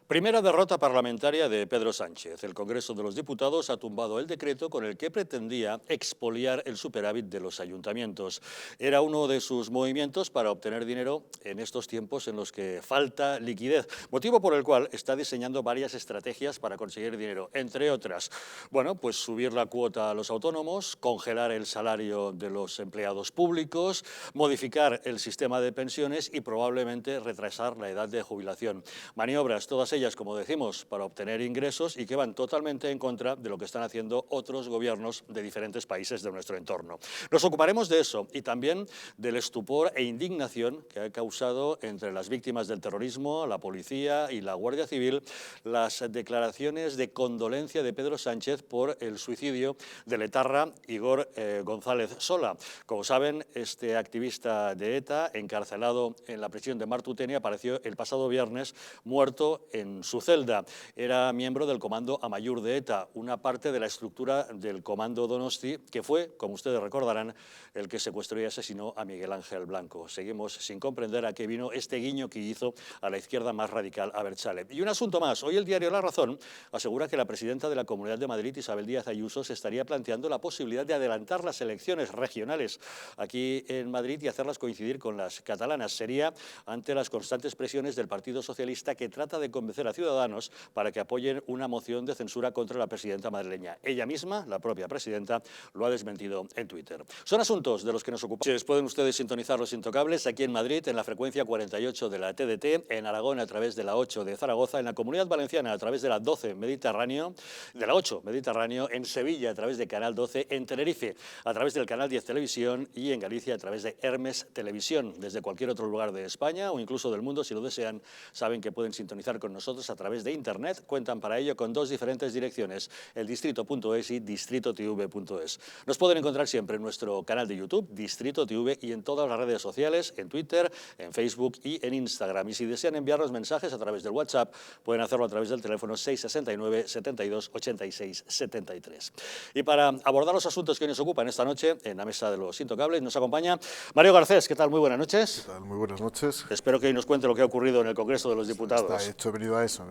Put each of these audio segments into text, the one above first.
Primera derrota parlamentaria de Pedro Sánchez. El Congreso de los Diputados ha tumbado el decreto con el que pretendía expoliar el superávit de los ayuntamientos. Era uno de sus movimientos para obtener dinero en estos tiempos en los que falta liquidez, motivo por el cual está diseñando varias estrategias para conseguir dinero, entre otras, bueno, pues subir la cuota a los autónomos, congelar el salario de los empleados públicos, modificar el sistema de pensiones y probablemente retrasar la edad de jubilación. Maniobras, todas ellas, como decimos, para obtener ingresos y que van totalmente en contra de lo que están haciendo otros gobiernos de diferentes países de nuestro entorno. Nos ocuparemos de eso y también del estupor e indignación que ha causado entre las víctimas del terrorismo, la policía y la Guardia Civil las declaraciones de condolencia de Pedro Sánchez por el suicidio del etarra Igor González Sola. Como saben, este activista de ETA, encarcelado en la prisión de Martutene, apareció el pasado viernes muerto en su celda. Era miembro del Comando Amaiur de ETA, una parte de la estructura del Comando Donosti, que fue, como ustedes recordarán, el que secuestró y asesinó a Miguel Ángel Blanco. Seguimos sin comprender a qué vino este guiño que hizo a la izquierda más radical, Abertzale. Y un asunto más. Hoy el diario La Razón asegura que la presidenta de la Comunidad de Madrid, Isabel Díaz Ayuso, se estaría planteando la posibilidad de adelantar las elecciones regionales aquí en Madrid y hacerlas coincidir con las catalanas. Sería ante las constantes presiones del Partido Socialista, que trata de convencer a Ciudadanos para que apoyen una moción de censura contra la presidenta madrileña. Ella misma, la propia presidenta, lo ha desmentido en Twitter. Son asuntos de los que nos ocupamos. Pueden ustedes sintonizar Los Intocables aquí en Madrid, en la frecuencia 48 de la TDT, en Aragón a través de la 8 de Zaragoza, en la Comunidad Valenciana a través de la 12 Mediterráneo, de la 8 Mediterráneo, en Sevilla a través de Canal 12, en Tenerife a través del Canal 10 Televisión y en Galicia a través de Hermes Televisión. Desde cualquier otro lugar de España o incluso del mundo, si lo desean, saben que pueden sintonizar con nosotros a través de Internet. Cuentan para ello con dos diferentes direcciones, el distrito.es y distritotv.es. Nos pueden encontrar siempre en nuestro canal de YouTube, Distrito TV, y en todas las redes sociales, en Twitter, en Facebook y en Instagram. Y si desean enviarnos mensajes a través del WhatsApp, pueden hacerlo a través del teléfono 669 72 86 73. Y para abordar los asuntos que hoy nos ocupan esta noche en la mesa de Los Intocables, nos acompaña Mario Garcés. ¿Qué tal? Muy buenas noches. ¿Qué tal? Muy buenas noches. Espero que hoy nos cuente lo que ha ocurrido en el Congreso de los Diputados. Está hecho, he venido a eso.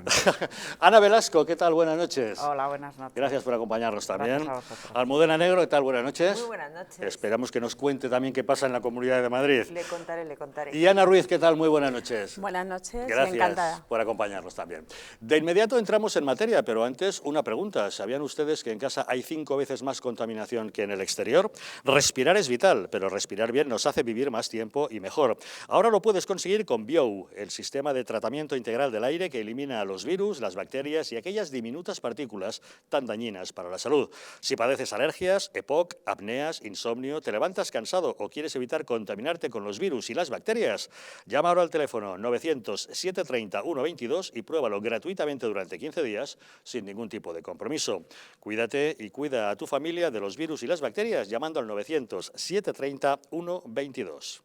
Ana Velasco, ¿qué tal? Buenas noches. Hola, buenas noches. Gracias por acompañarnos también. Gracias a vosotros. Almudena Negro, ¿qué tal? Buenas noches. Muy buenas noches. Esperamos que nos cuente también qué pasa en la Comunidad de Madrid. Le contaré, le contaré. Y Ana Ruiz, ¿qué tal? Muy buenas noches. Buenas noches, Gracias encantada. por acompañarnos también. De inmediato entramos en materia, pero antes una pregunta. ¿Sabían ustedes que en casa hay 5 veces más contaminación que en el exterior? Respirar es vital, pero respirar bien nos hace vivir más tiempo y mejor. Ahora lo puedes conseguir con Biou, el sistema de tratamiento integral del aire que elimina los virus, las bacterias y aquellas diminutas partículas tan dañinas para la salud. Si padeces alergias, EPOC, apneas, insomnio, te levantas cansado o quieres evitar contaminarte con los virus y las bacterias, llama ahora al teléfono 900-730-122 y pruébalo gratuitamente durante 15 días sin ningún tipo de compromiso. Cuídate y cuida a tu familia de los virus y las bacterias llamando al 900-730-122.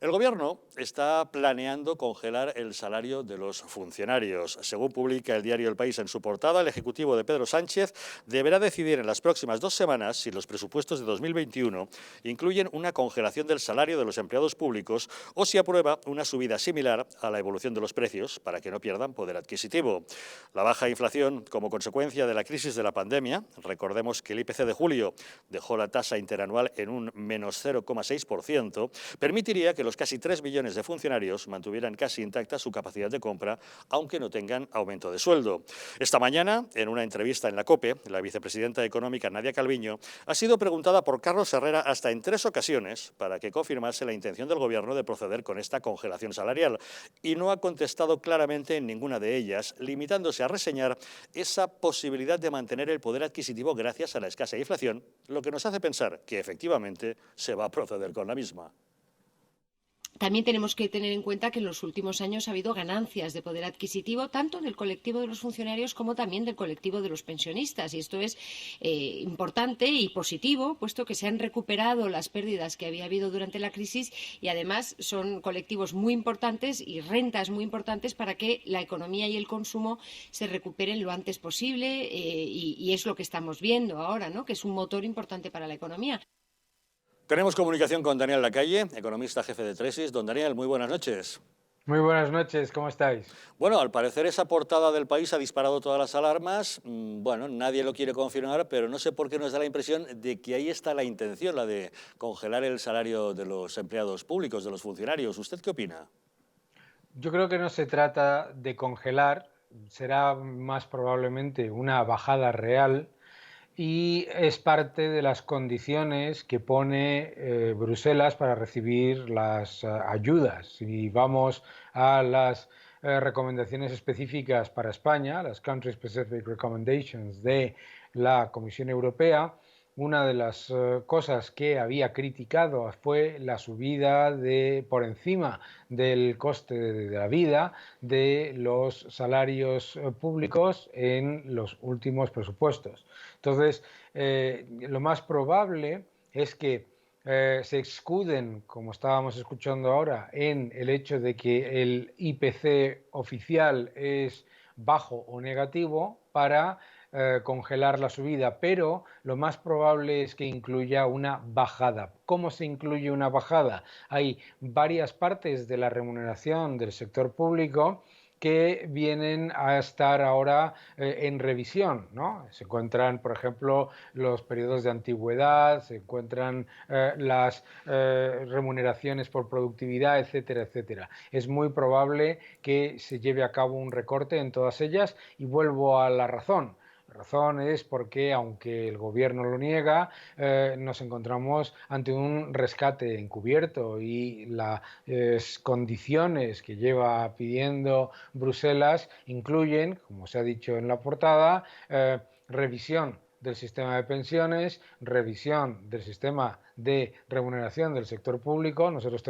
El Gobierno está planeando congelar el salario de los funcionarios. Según publica el diario El País en su portada, el Ejecutivo de Pedro Sánchez deberá decidir en las próximas 2 semanas si los presupuestos de 2021 incluyen una congelación del salario de los empleados públicos o si aprueba una subida similar a la evolución de los precios para que no pierdan poder adquisitivo. La baja inflación como consecuencia de la crisis de la pandemia, recordemos que el IPC de julio dejó la tasa interanual en un menos 0,6%, permitiría que los casi 3 millones de funcionarios mantuvieran casi intacta su capacidad de compra, aunque no tengan aumento de sueldo. Esta mañana, en una entrevista en la COPE, la vicepresidenta económica Nadia Calviño ha sido preguntada por Carlos Herrera hasta en 3 ocasiones para que confirmase la intención del Gobierno de proceder con esta congelación salarial y no ha contestado claramente en ninguna de ellas, limitándose a reseñar esa posibilidad de mantener el poder adquisitivo gracias a la escasa inflación, lo que nos hace pensar que efectivamente se va a proceder con la misma. También tenemos que tener en cuenta que en los últimos años ha habido ganancias de poder adquisitivo tanto del colectivo de los funcionarios como también del colectivo de los pensionistas. Y esto es importante y positivo, puesto que se han recuperado las pérdidas que había habido durante la crisis y además son colectivos muy importantes y rentas muy importantes para que la economía y el consumo se recuperen lo antes posible y es lo que estamos viendo ahora, ¿no? Que es un motor importante para la economía. Tenemos comunicación con Daniel Lacalle, economista jefe de Tresis. Don Daniel, muy buenas noches. Muy buenas noches, ¿cómo estáis? Bueno, al parecer esa portada del País ha disparado todas las alarmas. Bueno, nadie lo quiere confirmar, pero no sé por qué nos da la impresión de que ahí está la intención, la de congelar el salario de los empleados públicos, de los funcionarios. ¿Usted qué opina? Yo creo que no se trata de congelar, será más probablemente una bajada real y es parte de las condiciones que pone Bruselas para recibir las ayudas. Si vamos a las recomendaciones específicas para España, las Country Specific Recommendations de la Comisión Europea, una de las cosas que había criticado fue la subida por encima del coste de la vida de los salarios públicos en los últimos presupuesos. Entonces, lo más probable es que se escuden, como estábamos escuchando ahora, en el hecho de que el IPC oficial es bajo o negativo para congelar la subida, pero lo más probable es que incluya una bajada. ¿Cómo se incluye una bajada? Hay varias partes de la remuneración del sector público que vienen a estar ahora en revisión, ¿no? Se encuentran, por ejemplo, los periodos de antigüedad, se encuentran las remuneraciones por productividad, etcétera, etcétera. Es muy probable que se lleve a cabo un recorte en todas ellas y vuelvo a la razón. La razón es porque, aunque el gobierno lo niega, nos encontramos ante un rescate encubierto y las condiciones que lleva pidiendo Bruselas incluyen, como se ha dicho en la portada, revisión del sistema de pensiones, revisión del sistema de remuneración del sector público. Nosotros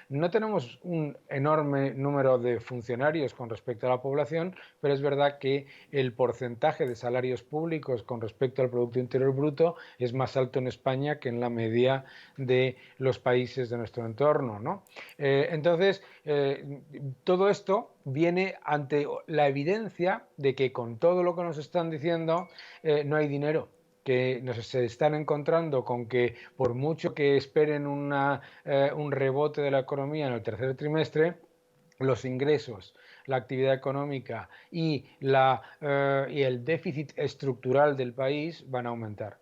no tenemos un enorme número de funcionarios con respecto a la población, pero es verdad que el porcentaje de salarios públicos con respecto al Producto Interior Bruto es más alto en España que en la media de los países de nuestro entorno, ¿no? Entonces, todo esto viene ante la evidencia de que con todo lo que nos están diciendo no hay dinero, que se están encontrando con que por mucho que esperen un rebote de la economía en el tercer trimestre, los ingresos, la actividad económica y el déficit estructural del país van a aumentar.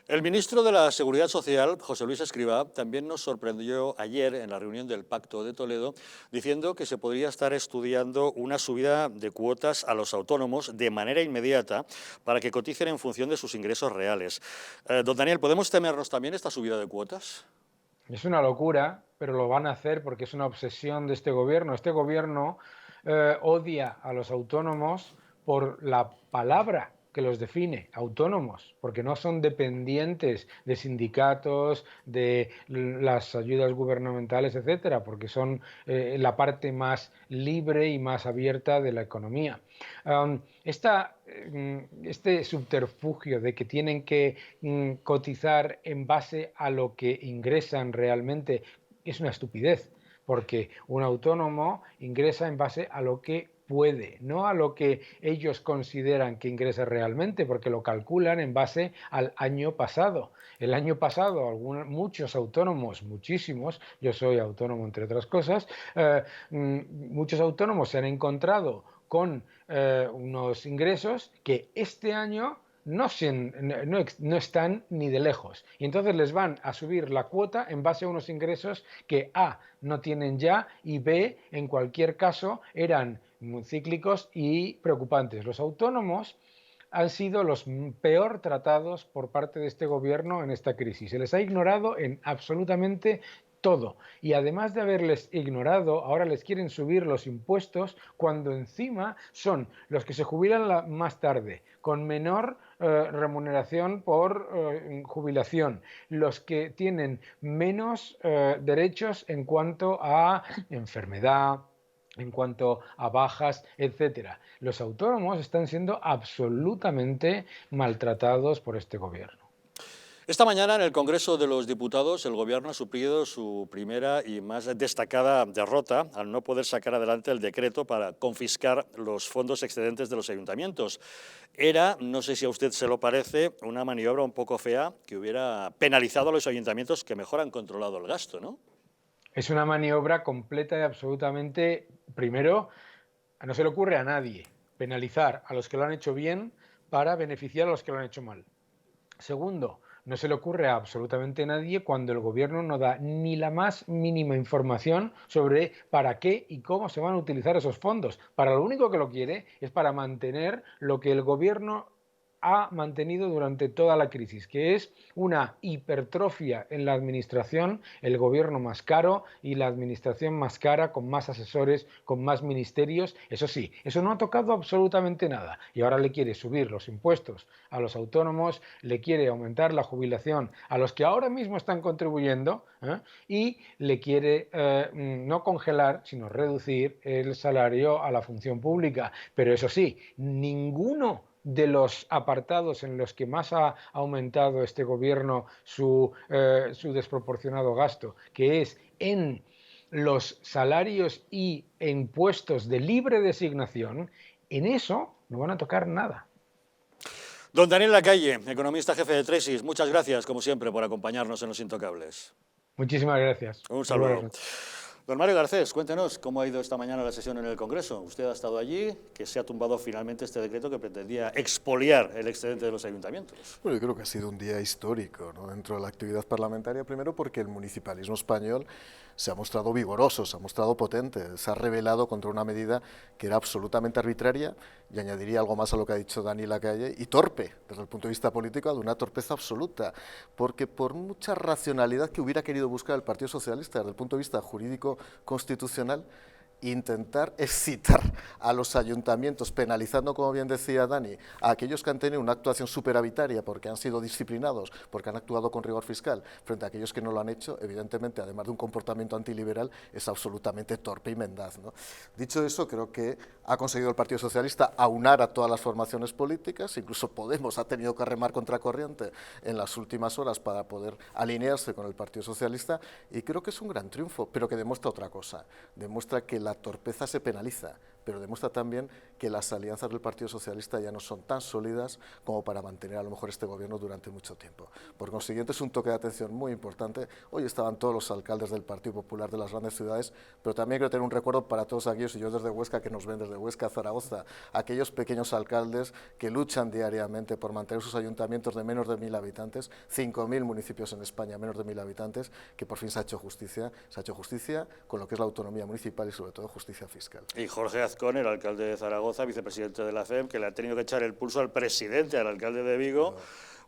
El ministro de la Seguridad Social, José Luis Escrivá, también nos sorprendió ayer en la reunión del Pacto de Toledo diciendo que se podría estar estudiando una subida de cuotas a los autónomos de manera inmediata para que coticen en función de sus ingresos reales. Don Daniel, ¿podemos temernos también esta subida de cuotas? Es una locura, pero lo van a hacer porque es una obsesión de este gobierno. Este gobierno odia a los autónomos por la palabra que los define, autónomos, porque no son dependientes de sindicatos, de las ayudas gubernamentales, etcétera, porque son la parte más libre y más abierta de la economía. Este subterfugio de que tienen que cotizar en base a lo que ingresan realmente es una estupidez, porque un autónomo ingresa en base a lo que puede, no a lo que ellos consideran que ingresa realmente, porque lo calculan en base al año pasado. El año pasado, muchos autónomos, muchísimos, yo soy autónomo entre otras cosas, muchos autónomos se han encontrado con unos ingresos que este año no están ni de lejos. Y entonces les van a subir la cuota en base a unos ingresos que A, no tienen ya, y B, en cualquier caso, eran muy cíclicos y preocupantes. Los autónomos han sido los peor tratados por parte de este gobierno en esta crisis. Se les ha ignorado en absolutamente todo. Y además de haberles ignorado, ahora les quieren subir los impuestos cuando encima son los que se jubilan más tarde, con menor remuneración por jubilación, los que tienen menos derechos en cuanto a enfermedad, en cuanto a bajas, etcétera. Los autónomos están siendo absolutamente maltratados por este gobierno. Esta mañana en el Congreso de los Diputados el Gobierno ha sufrido su primera y más destacada derrota al no poder sacar adelante el decreto para confiscar los fondos excedentes de los ayuntamientos. Era, no sé si a usted se lo parece, una maniobra un poco fea que hubiera penalizado a los ayuntamientos que mejor han controlado el gasto, ¿no? Es una maniobra completa y absolutamente, primero, no se le ocurre a nadie penalizar a los que lo han hecho bien para beneficiar a los que lo han hecho mal. Segundo, no se le ocurre a absolutamente nadie cuando el gobierno no da ni la más mínima información sobre para qué y cómo se van a utilizar esos fondos. Para lo único que lo quiere es para mantener lo que el gobierno ha mantenido durante toda la crisis, que es una hipertrofia en la administración, el gobierno más caro y la administración más cara, con más asesores, con más ministerios. Eso sí, eso no ha tocado absolutamente nada. Y ahora le quiere subir los impuestos a los autónomos, le quiere aumentar la jubilación a los que ahora mismo están contribuyendo, y le quiere no congelar, sino reducir el salario a la función pública. Pero eso sí, ninguno de los apartados en los que más ha aumentado este gobierno su desproporcionado gasto, que es en los salarios y en puestos de libre designación, en eso no van a tocar nada. Don Daniel Lacalle, economista jefe de Tresis, muchas gracias, como siempre, por acompañarnos en Los Intocables. Muchísimas gracias. Un saludo. Don Mario Garcés, cuéntenos cómo ha ido esta mañana la sesión en el Congreso. Usted ha estado allí, que se ha tumbado finalmente este decreto que pretendía expoliar el excedente de los ayuntamientos. Bueno, yo creo que ha sido un día histórico, ¿no?, dentro de la actividad parlamentaria, primero porque el municipalismo español se ha mostrado vigoroso, se ha mostrado potente, se ha rebelado contra una medida que era absolutamente arbitraria, y añadiría algo más a lo que ha dicho Dani Lacalle, y torpe, desde el punto de vista político, de una torpeza absoluta, porque por mucha racionalidad que hubiera querido buscar el Partido Socialista desde el punto de vista jurídico constitucional, intentar excitar a los ayuntamientos, penalizando, como bien decía Dani, a aquellos que han tenido una actuación superavitaria porque han sido disciplinados, porque han actuado con rigor fiscal, frente a aquellos que no lo han hecho, evidentemente, además de un comportamiento antiliberal, es absolutamente torpe y mendaz, ¿no? Dicho eso, creo que ha conseguido el Partido Socialista aunar a todas las formaciones políticas, incluso Podemos ha tenido que remar contracorriente en las últimas horas para poder alinearse con el Partido Socialista, y creo que es un gran triunfo, pero que demuestra otra cosa, demuestra que la torpeza se penaliza, pero demuestra también que las alianzas del Partido Socialista ya no son tan sólidas como para mantener a lo mejor este gobierno durante mucho tiempo. Por consiguiente, es un toque de atención muy importante. Hoy estaban todos los alcaldes del Partido Popular de las grandes ciudades, pero también quiero tener un recuerdo para todos aquellos, y yo desde Huesca, que nos ven desde Huesca a Zaragoza, aquellos pequeños alcaldes que luchan diariamente por mantener sus ayuntamientos de menos de 1000 habitantes, 5000 municipios en España, menos de 1000 habitantes, que por fin se ha hecho justicia con lo que es la autonomía municipal y sobre todo justicia fiscal. Y Jorge Azcón, el alcalde de Zaragoza, vicepresidente de la FEM, que le ha tenido que echar el pulso al presidente, al alcalde de Vigo,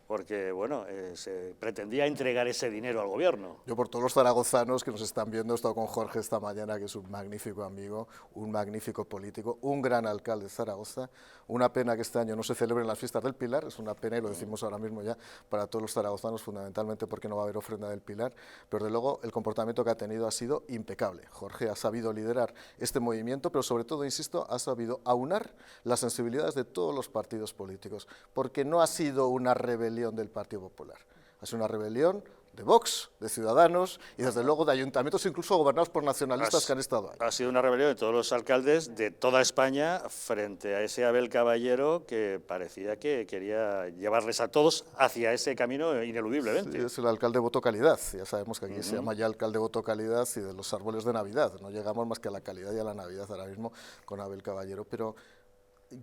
porque bueno, se pretendía entregar ese dinero al gobierno. Yo, por todos los zaragozanos que nos están viendo, he estado con Jorge esta mañana, que es un magnífico amigo, un magnífico político, un gran alcalde de Zaragoza. Una pena que este año no se celebren las fiestas del Pilar, es una pena, y lo decimos ahora mismo ya para todos los zaragozanos, fundamentalmente porque no va a haber ofrenda del Pilar, pero de luego el comportamiento que ha tenido ha sido impecable. Jorge ha sabido liderar este movimiento, pero sobre todo, insisto, ha sabido aunar las sensibilidades de todos los partidos políticos, porque no ha sido una rebelión del Partido Popular, ha sido una rebelión de Vox, de Ciudadanos y desde luego de ayuntamientos incluso gobernados por nacionalistas que han estado ahí. Ha sido una rebelión de todos los alcaldes de toda España frente a ese Abel Caballero que parecía que quería llevarles a todos hacia ese camino ineludiblemente. Sí, es el alcalde voto calidad, ya sabemos que aquí se llama ya alcalde voto calidad, y de los árboles de Navidad, no llegamos más que a la calidad y a la Navidad ahora mismo con Abel Caballero, pero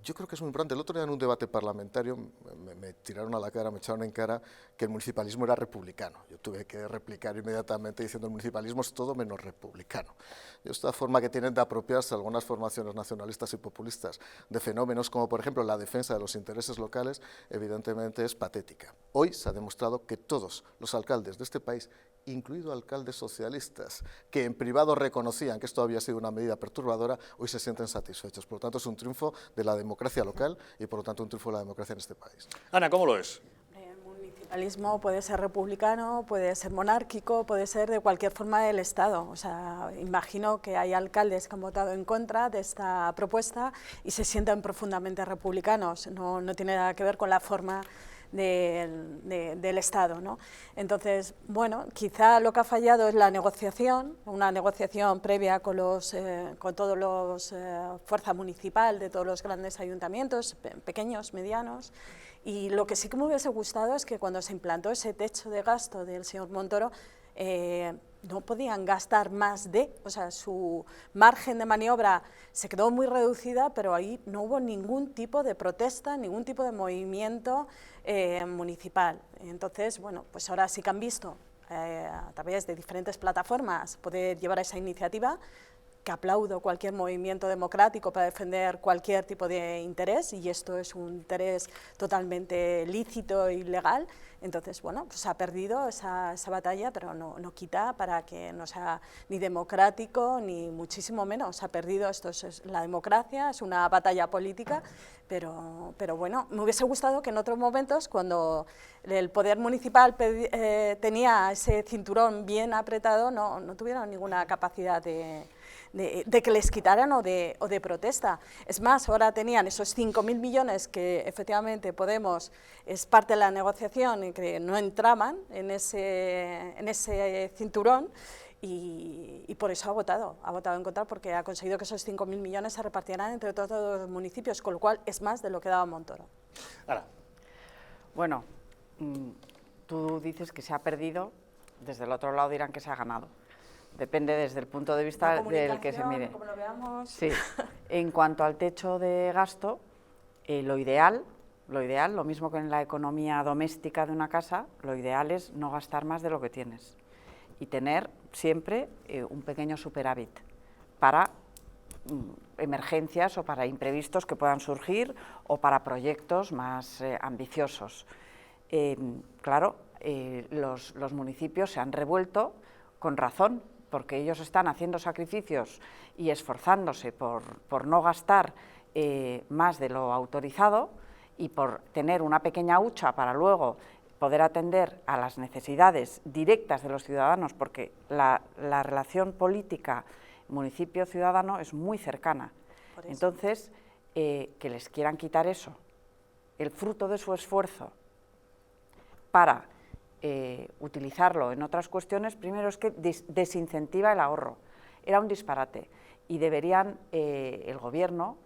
yo creo que es muy importante. El otro día en un debate parlamentario me tiraron a la cara, me echaron en cara que el municipalismo era republicano. Yo tuve que replicar inmediatamente diciendo el municipalismo es todo menos republicano. Y esta forma que tienen de apropiarse algunas formaciones nacionalistas y populistas de fenómenos como, por ejemplo, la defensa de los intereses locales, evidentemente es patética. Hoy se ha demostrado que todos los alcaldes de este país, incluidos alcaldes socialistas, que en privado reconocían que esto había sido una medida perturbadora, hoy se sienten satisfechos. Por lo tanto, es un triunfo de la democracia local y, por lo tanto, un triunfo de la democracia en este país. Ana, ¿cómo lo es? El municipalismo puede ser republicano, puede ser monárquico, puede ser de cualquier forma del Estado. O sea, imagino que hay alcaldes que han votado en contra de esta propuesta y se sienten profundamente republicanos. No tiene nada que ver con la forma del Estado, ¿no? Entonces, bueno, quizá lo que ha fallado es la negociación, una negociación previa con todos los fuerza municipal de todos los grandes ayuntamientos, pequeños, medianos, y lo que sí que me hubiese gustado es que cuando se implantó ese techo de gasto del señor Montoro, no podían gastar más de, o sea, su margen de maniobra se quedó muy reducida, pero ahí no hubo ningún tipo de protesta, ningún tipo de movimiento municipal. Entonces, bueno, pues ahora sí que han visto a través de diferentes plataformas poder llevar esa iniciativa, que aplaudo cualquier movimiento democrático para defender cualquier tipo de interés, y esto es un interés totalmente lícito y legal. Entonces, bueno, pues ha perdido esa batalla, pero no quita para que no sea ni democrático, ni muchísimo menos. Ha perdido, esto es la democracia, es una batalla política, pero bueno, me hubiese gustado que en otros momentos, cuando el poder municipal tenía ese cinturón bien apretado, no tuvieron ninguna capacidad de que les quitaran o de protesta. Es más, ahora tenían esos 5.000 millones que efectivamente Podemos es parte de la negociación y que no entraban en ese cinturón, y por eso ha votado en contra, porque ha conseguido que esos 5.000 millones se repartieran entre todos los municipios, con lo cual es más de lo que daba Montoro. Ahora. Bueno, tú dices que se ha perdido, desde el otro lado dirán que se ha ganado. Depende desde el punto de vista del que se mire. Como lo veamos. Sí. En cuanto al techo de gasto, lo ideal, lo mismo que en la economía doméstica de una casa, lo ideal es no gastar más de lo que tienes y tener siempre un pequeño superávit para emergencias o para imprevistos que puedan surgir o para proyectos más ambiciosos. Claro, los municipios se han revuelto con razón, porque ellos están haciendo sacrificios y esforzándose por no gastar más de lo autorizado y por tener una pequeña hucha para luego poder atender a las necesidades directas de los ciudadanos, porque la relación política municipio-ciudadano es muy cercana. Entonces, que les quieran quitar eso, el fruto de su esfuerzo, para utilizarlo en otras cuestiones, primero es que desincentiva el ahorro. Era un disparate y deberían el gobierno,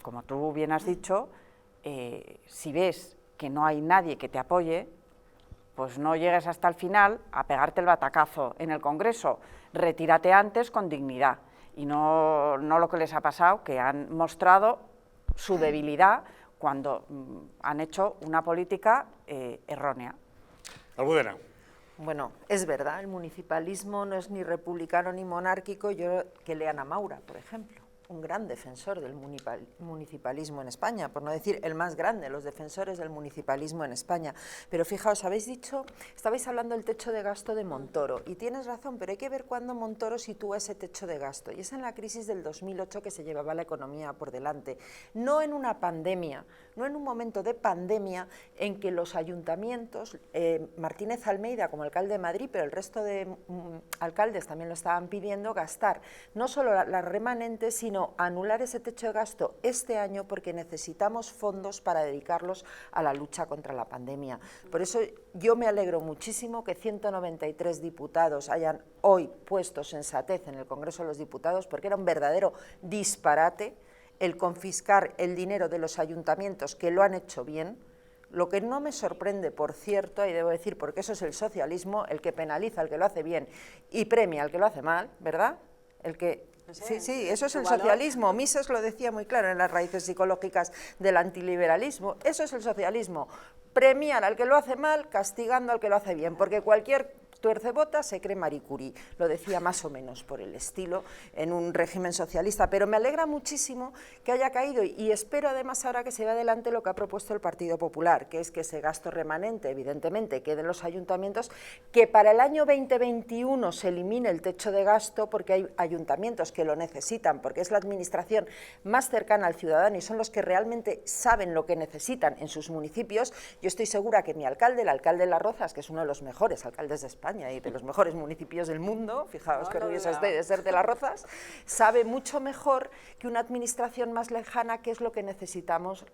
como tú bien has dicho, si ves que no hay nadie que te apoye, pues no llegues hasta el final a pegarte el batacazo en el Congreso, retírate antes con dignidad, y no lo que les ha pasado, que han mostrado su debilidad cuando han hecho una política errónea. Almudena. Bueno, es verdad, el municipalismo no es ni republicano ni monárquico. Yo que lean a Maura, por ejemplo, un gran defensor del municipalismo en España, por no decir el más grande, los defensores del municipalismo en España. Pero fijaos, estabais hablando del techo de gasto de Montoro, y tienes razón, pero hay que ver cuándo Montoro sitúa ese techo de gasto, y es en la crisis del 2008, que se llevaba la economía por delante, no en una pandemia, no en un momento de pandemia en que los ayuntamientos, Martínez Almeida como alcalde de Madrid, pero el resto de alcaldes también lo estaban pidiendo, gastar no solo las remanentes, sino anular ese techo de gasto este año, porque necesitamos fondos para dedicarlos a la lucha contra la pandemia. Por eso yo me alegro muchísimo que 193 diputados hayan hoy puesto sensatez en el Congreso de los Diputados, porque era un verdadero disparate el confiscar el dinero de los ayuntamientos, que lo han hecho bien. Lo que no me sorprende, por cierto, y debo decir, porque eso es el socialismo, el que penaliza al que lo hace bien y premia al que lo hace mal, ¿verdad? Sí, eso es el socialismo. Mises lo decía muy claro en las raíces psicológicas del antiliberalismo. Eso es el socialismo, premiar al que lo hace mal, castigando al que lo hace bien, porque cualquier tuercebota se cree Marie Curie, lo decía más o menos por el estilo en un régimen socialista. Pero me alegra muchísimo que haya caído, y espero además ahora que se vea adelante lo que ha propuesto el Partido Popular, que es que ese gasto remanente evidentemente quede en los ayuntamientos, que para el año 2021 se elimine el techo de gasto, porque hay ayuntamientos que lo necesitan, porque es la administración más cercana al ciudadano y son los que realmente saben lo que necesitan en sus municipios. Yo estoy segura que mi alcalde, el alcalde de Las Rozas, que es uno de los mejores alcaldes de España y de los mejores municipios del mundo, fijaos qué orgullosa estoy de ser de Las Rozas, sabe mucho mejor que una administración más lejana qué es lo que necesitamos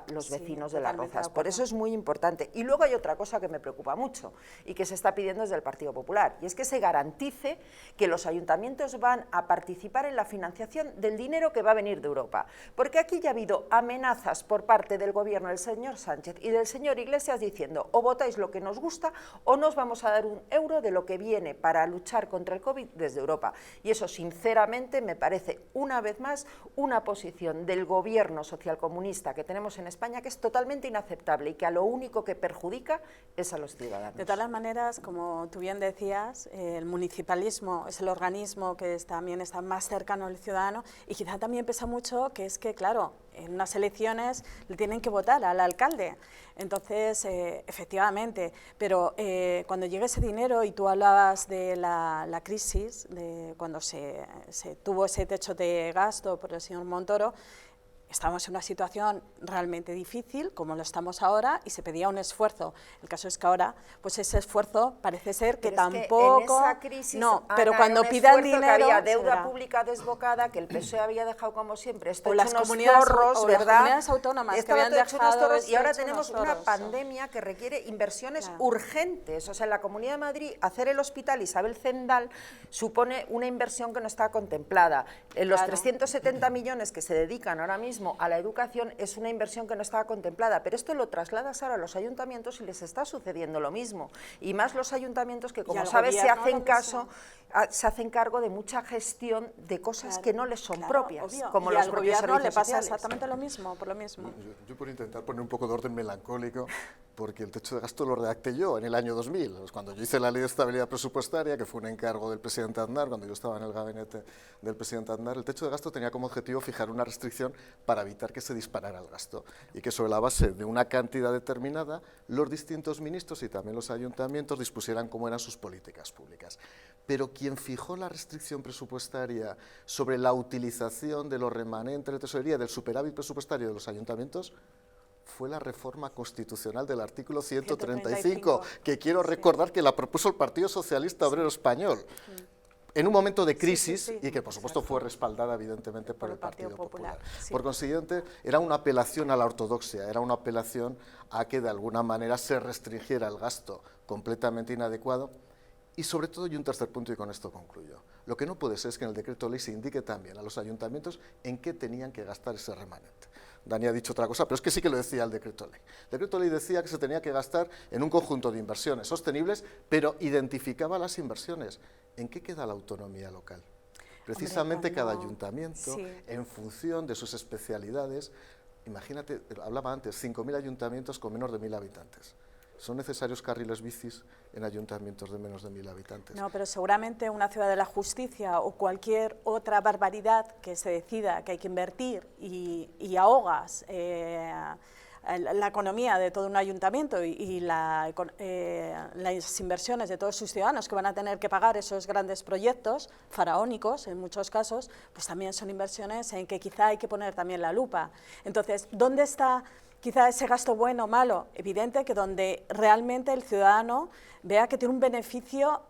los vecinos de Las Rozas. Por eso es muy importante. Y luego hay otra cosa que me preocupa mucho y que se está pidiendo desde el Partido Popular, y es que se garantice que los ayuntamientos van a participar en la financiación del dinero que va a venir de Europa, porque aquí ya ha habido amenazas por parte del gobierno del señor Sánchez y del señor Iglesias diciendo: o votáis lo que nos gusta o no os vamos a dar un euro euro de lo que viene para luchar contra el COVID desde Europa. Y eso, sinceramente, me parece, una vez más, una posición del gobierno socialcomunista que tenemos en España que es totalmente inaceptable y que a lo único que perjudica es a los ciudadanos. De todas las maneras, como tú bien decías, el municipalismo es el organismo que también está más cercano al ciudadano, y quizá también pesa mucho que es que, claro, en unas elecciones le tienen que votar al alcalde. Entonces, efectivamente, pero cuando llegue ese dinero, y tú hablabas de la crisis, de cuando se tuvo ese techo de gasto por el señor Montoro, estábamos en una situación realmente difícil, como lo estamos ahora, y se pedía un esfuerzo. El caso es que ahora, pues ese esfuerzo parece ser que tampoco... Que en esa crisis, no, Ana, pero cuando pidan dinero... Que había deuda pública desbocada, que el PSOE había dejado, como siempre, esto o hecho las unos comunidades, zorros, o ¿verdad? Las comunidades autónomas que habían dejado... Y ahora tenemos una pandemia que requiere inversiones urgentes. O sea, en la Comunidad de Madrid, hacer el Hospital Isabel Zendal supone una inversión que no está contemplada. Los 370 millones que se dedican ahora mismo a la educación es una inversión que no estaba contemplada, pero esto lo trasladas ahora a los ayuntamientos y les está sucediendo lo mismo, y más los ayuntamientos que, como sabes, se hacen cargo de mucha gestión de cosas que no les son propias, obvio. como y los al propios gobierno le pasa sociales. exactamente lo mismo, por lo mismo. Yo por intentar poner un poco de orden melancólico, porque el techo de gasto lo redacté yo en el año 2000, cuando yo hice la Ley de Estabilidad Presupuestaria, que fue un encargo del presidente Aznar, cuando yo estaba en el gabinete del presidente Aznar. El techo de gasto tenía como objetivo fijar una restricción para evitar que se disparara el gasto, y que sobre la base de una cantidad determinada los distintos ministros y también los ayuntamientos dispusieran cómo eran sus políticas públicas. Pero quien fijó la restricción presupuestaria sobre la utilización de los remanentes de tesorería del superávit presupuestario de los ayuntamientos fue la reforma constitucional del artículo 135, que quiero recordar que la propuso el Partido Socialista Obrero Español, en un momento de crisis, y que por supuesto fue respaldada evidentemente por el Partido Popular. Por consiguiente, era una apelación a la ortodoxia, era una apelación a que de alguna manera se restringiera el gasto completamente inadecuado. Y sobre todo, y un tercer punto, y con esto concluyo, lo que no puede ser es que en el decreto ley se indique también a los ayuntamientos en qué tenían que gastar ese remanente. Dani ha dicho otra cosa, pero es que sí que lo decía el decreto ley. El decreto ley decía que se tenía que gastar en un conjunto de inversiones sostenibles, pero identificaba las inversiones. ¿En qué queda la autonomía local? Precisamente cada ayuntamiento, en función de sus especialidades, imagínate, hablaba antes, 5.000 ayuntamientos con menos de 1.000 habitantes. ¿Son necesarios carriles bicis en ayuntamientos de menos de 1.000 habitantes? No, pero seguramente una ciudad de la justicia o cualquier otra barbaridad que se decida que hay que invertir y ahogas la economía de todo un ayuntamiento y las inversiones de todos sus ciudadanos que van a tener que pagar esos grandes proyectos faraónicos en muchos casos, pues también son inversiones en que quizá hay que poner también la lupa. Entonces, ¿dónde está quizá ese gasto bueno o malo? Evidente que donde realmente el ciudadano vea que tiene un beneficio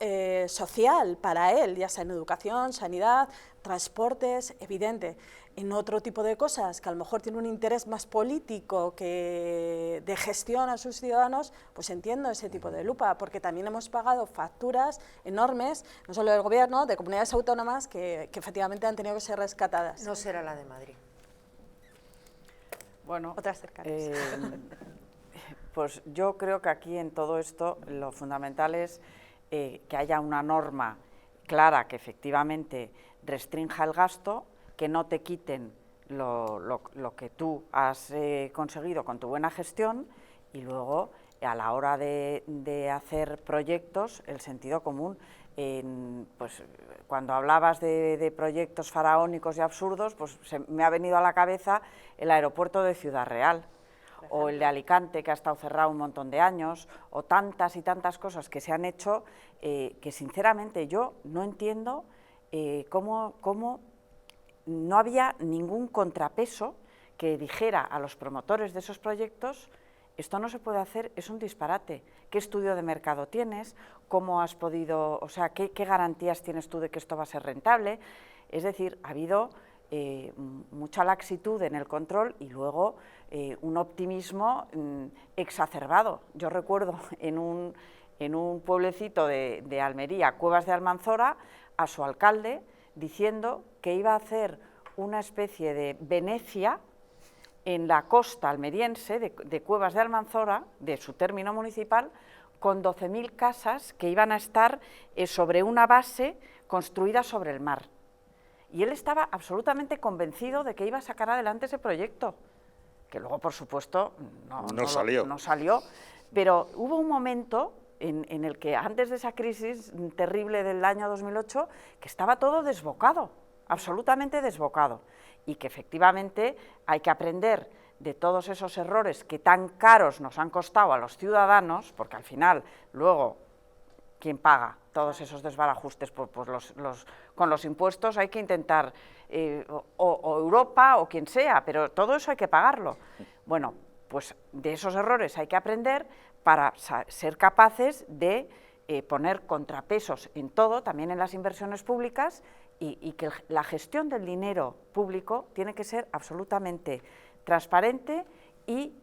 social para él, ya sea en educación, sanidad, transportes, evidente. En otro tipo de cosas, que a lo mejor tiene un interés más político que de gestión a sus ciudadanos, pues entiendo ese tipo de lupa, porque también hemos pagado facturas enormes, no solo del gobierno, de comunidades autónomas que efectivamente han tenido que ser rescatadas. No será la de Madrid. Bueno, otras cercanas. Pues yo creo que aquí en todo esto lo fundamental es que haya una norma clara que efectivamente restrinja el gasto, que no te quiten lo que tú has conseguido con tu buena gestión, y luego a la hora de hacer proyectos el sentido común. Pues, cuando hablabas de proyectos faraónicos y absurdos, pues me ha venido a la cabeza el aeropuerto de Ciudad Real, o el de Alicante, que ha estado cerrado un montón de años, o tantas y tantas cosas que se han hecho, que sinceramente yo no entiendo cómo no había ningún contrapeso que dijera a los promotores de esos proyectos: esto no se puede hacer, es un disparate. ¿Qué estudio de mercado tienes? ¿Cómo has podido, o sea, qué garantías tienes tú de que esto va a ser rentable? Es decir, ha habido mucha laxitud en el control y luego un optimismo exacerbado. Yo recuerdo en un pueblecito de Almería, Cuevas de Almanzora, a su alcalde diciendo que iba a hacer una especie de Venecia en la costa almeriense de Cuevas de Almanzora, de su término municipal, con 12.000 casas que iban a estar sobre una base construida sobre el mar. Y él estaba absolutamente convencido de que iba a sacar adelante ese proyecto, que luego, por supuesto, no salió. Pero hubo un momento en el que, antes de esa crisis terrible del año 2008, que estaba todo desbocado, absolutamente desbocado, y que efectivamente hay que aprender de todos esos errores que tan caros nos han costado a los ciudadanos, porque al final, luego, ¿quién paga todos esos desbarajustes? Pues con los impuestos hay que intentar, o Europa o quien sea, pero todo eso hay que pagarlo. Bueno, pues de esos errores hay que aprender para ser capaces de poner contrapesos en todo, también en las inversiones públicas, y que la gestión del dinero público tiene que ser absolutamente transparente y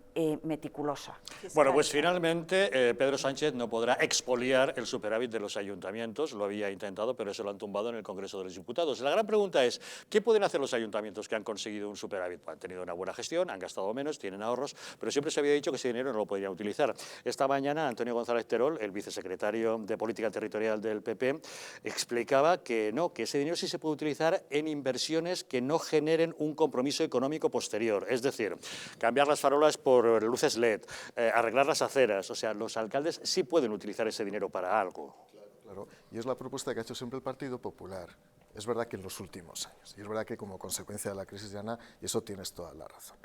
meticulosa. Bueno, pues finalmente Pedro Sánchez no podrá expoliar el superávit de los ayuntamientos, lo había intentado, pero eso lo han tumbado en el Congreso de los Diputados. La gran pregunta es, ¿qué pueden hacer los ayuntamientos que han conseguido un superávit? Han tenido una buena gestión, han gastado menos, tienen ahorros, pero siempre se había dicho que ese dinero no lo podían utilizar. Esta mañana Antonio González Terol, el vicesecretario de Política Territorial del PP, explicaba que no, que ese dinero sí se puede utilizar en inversiones que no generen un compromiso económico posterior, es decir, cambiar las farolas por luces LED, arreglar las aceras, o sea, los alcaldes sí pueden utilizar ese dinero para algo. Claro, y es la propuesta que ha hecho siempre el Partido Popular. Es verdad que en los últimos años, y es verdad que como consecuencia de la crisis, Diana, y eso tienes toda la razón.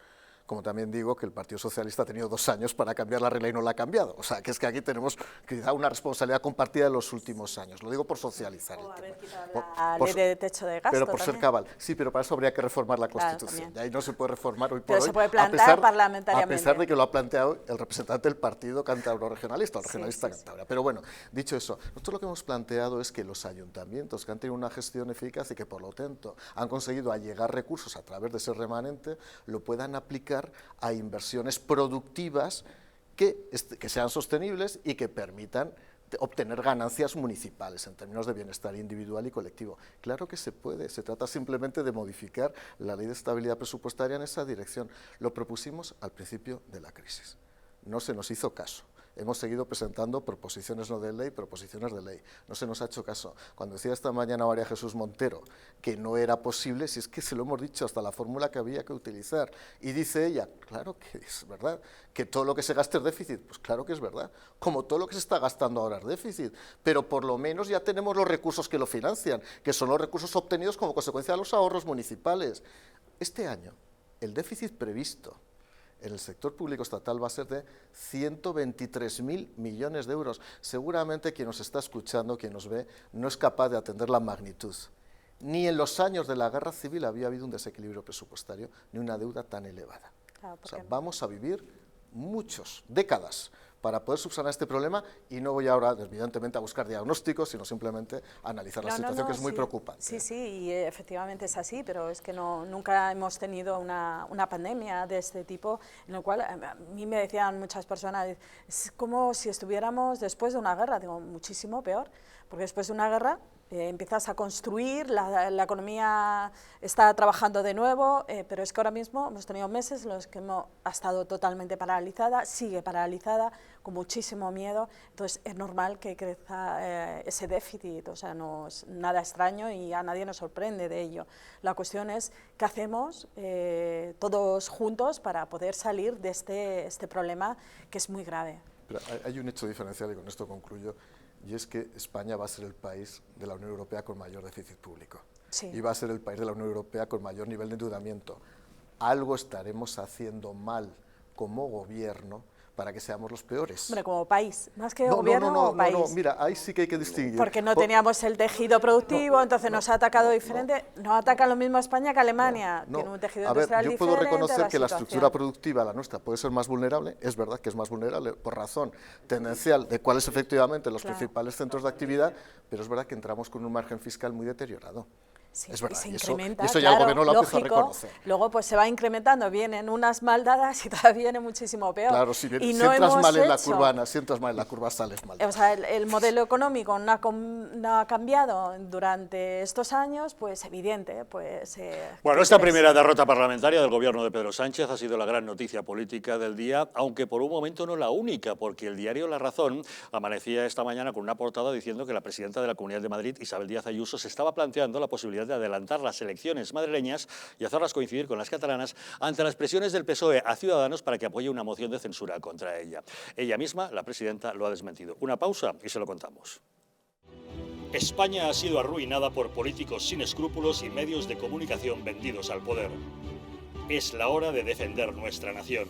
Como también digo que el Partido Socialista ha tenido 2 años para cambiar la regla y no la ha cambiado. O sea, que es que aquí tenemos quizá una responsabilidad compartida de los últimos años. Lo digo por socializar el tema. La ley de techo de gasto pero por también. ser cabal. Sí, pero para eso habría que reformar la Constitución. Claro, y ahí no se puede reformar hoy por pero hoy. se puede plantear parlamentariamente. A pesar de que lo ha planteado el representante del partido cántabro regionalista, el regionalista Cantabria. Pero bueno, dicho eso, nosotros lo que hemos planteado es que los ayuntamientos que han tenido una gestión eficaz y que por lo tanto han conseguido allegar recursos a través de ese remanente, lo puedan aplicar a inversiones productivas que sean sostenibles y que permitan obtener ganancias municipales en términos de bienestar individual y colectivo. Claro que se puede, se trata simplemente de modificar la ley de estabilidad presupuestaria en esa dirección. Lo propusimos al principio de la crisis, no se nos hizo caso. Hemos seguido presentando proposiciones no de ley, proposiciones de ley. No se nos ha hecho caso. Cuando decía esta mañana María Jesús Montero que no era posible, si es que se lo hemos dicho hasta la fórmula que había que utilizar. Y dice ella, claro que es verdad, que todo lo que se gaste es déficit. Pues claro que es verdad, como todo lo que se está gastando ahora es déficit. Pero por lo menos ya tenemos los recursos que lo financian, que son los recursos obtenidos como consecuencia de los ahorros municipales. Este año, el déficit previsto en el sector público estatal va a ser de 123.000 millones de euros. Seguramente quien nos está escuchando, quien nos ve, no es capaz de atender la magnitud. Ni en los años de la guerra civil había habido un desequilibrio presupuestario, ni una deuda tan elevada. Claro, o sea, vamos a vivir muchas décadas para poder subsanar este problema, y no voy ahora, evidentemente, a buscar diagnósticos, sino simplemente a analizar la situación, que es muy preocupante. Sí, sí, y efectivamente es así, pero es que nunca hemos tenido una pandemia de este tipo, en lo cual a mí me decían muchas personas, es como si estuviéramos después de una guerra. Digo, muchísimo peor, porque después de una guerra empiezas a construir, la economía está trabajando de nuevo, pero es que ahora mismo hemos tenido meses en los que ha estado totalmente paralizada, sigue paralizada, con muchísimo miedo. Entonces es normal que crezca ese déficit, o sea, no es nada extraño y a nadie nos sorprende de ello. La cuestión es qué hacemos todos juntos para poder salir de este problema, que es muy grave. Pero hay un hecho diferencial, y con esto concluyo, y es que España va a ser el país de la Unión Europea con mayor déficit público. Sí. Y va a ser el país de la Unión Europea con mayor nivel de endeudamiento. Algo estaremos haciendo mal como gobierno para que seamos los peores. Hombre, como país, más que gobierno, como país. No, mira, ahí sí que hay que distinguir. Porque no teníamos el tejido productivo, entonces nos ha atacado diferente. No ataca lo mismo a España que a Alemania. Tiene un tejido industrial diferente. Yo puedo reconocer que la estructura productiva, la nuestra, puede ser más vulnerable. Es verdad que es más vulnerable por razón tendencial de cuáles efectivamente los principales centros de actividad, pero es verdad que entramos con un margen fiscal muy deteriorado. Sí, es verdad, se y incrementa, eso ya el claro, gobierno lo ha empezado a lógico. reconocer. Luego pues se va incrementando, vienen unas mal dadas y todavía viene muchísimo peor. Claro, si y no no entras hemos mal en la hecho- curva, Ana, si entras mal en la curva, sales mal. O sea, el modelo económico no ha cambiado durante estos años, pues evidente. Pues, Bueno, ¿qué esta crees? primera derrota parlamentaria del gobierno de Pedro Sánchez ha sido la gran noticia política del día, aunque por un momento no la única, porque el diario La Razón amanecía esta mañana con una portada diciendo que la presidenta de la Comunidad de Madrid, Isabel Díaz Ayuso, se estaba planteando la posibilidad de adelantar las elecciones madrileñas y hacerlas coincidir con las catalanas ante las presiones del PSOE a Ciudadanos para que apoye una moción de censura contra ella. Ella misma, la presidenta, lo ha desmentido. Una pausa y se lo contamos. España ha sido arruinada por políticos sin escrúpulos y medios de comunicación vendidos al poder. Es la hora de defender nuestra nación,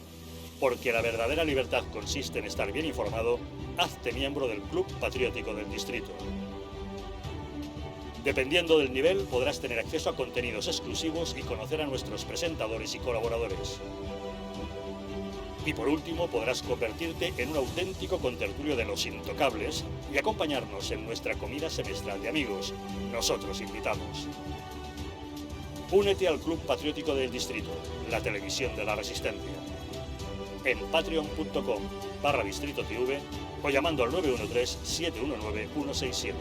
porque la verdadera libertad consiste en estar bien informado. Hazte miembro del Club Patriótico del Distrito. Dependiendo del nivel, podrás tener acceso a contenidos exclusivos y conocer a nuestros presentadores y colaboradores. Y por último, podrás convertirte en un auténtico contertulio de los intocables y acompañarnos en nuestra comida semestral de amigos. Nosotros invitamos. Únete al Club Patriótico del Distrito, la televisión de la resistencia. En patreon.com/Distrito TV o llamando al 913-719-167.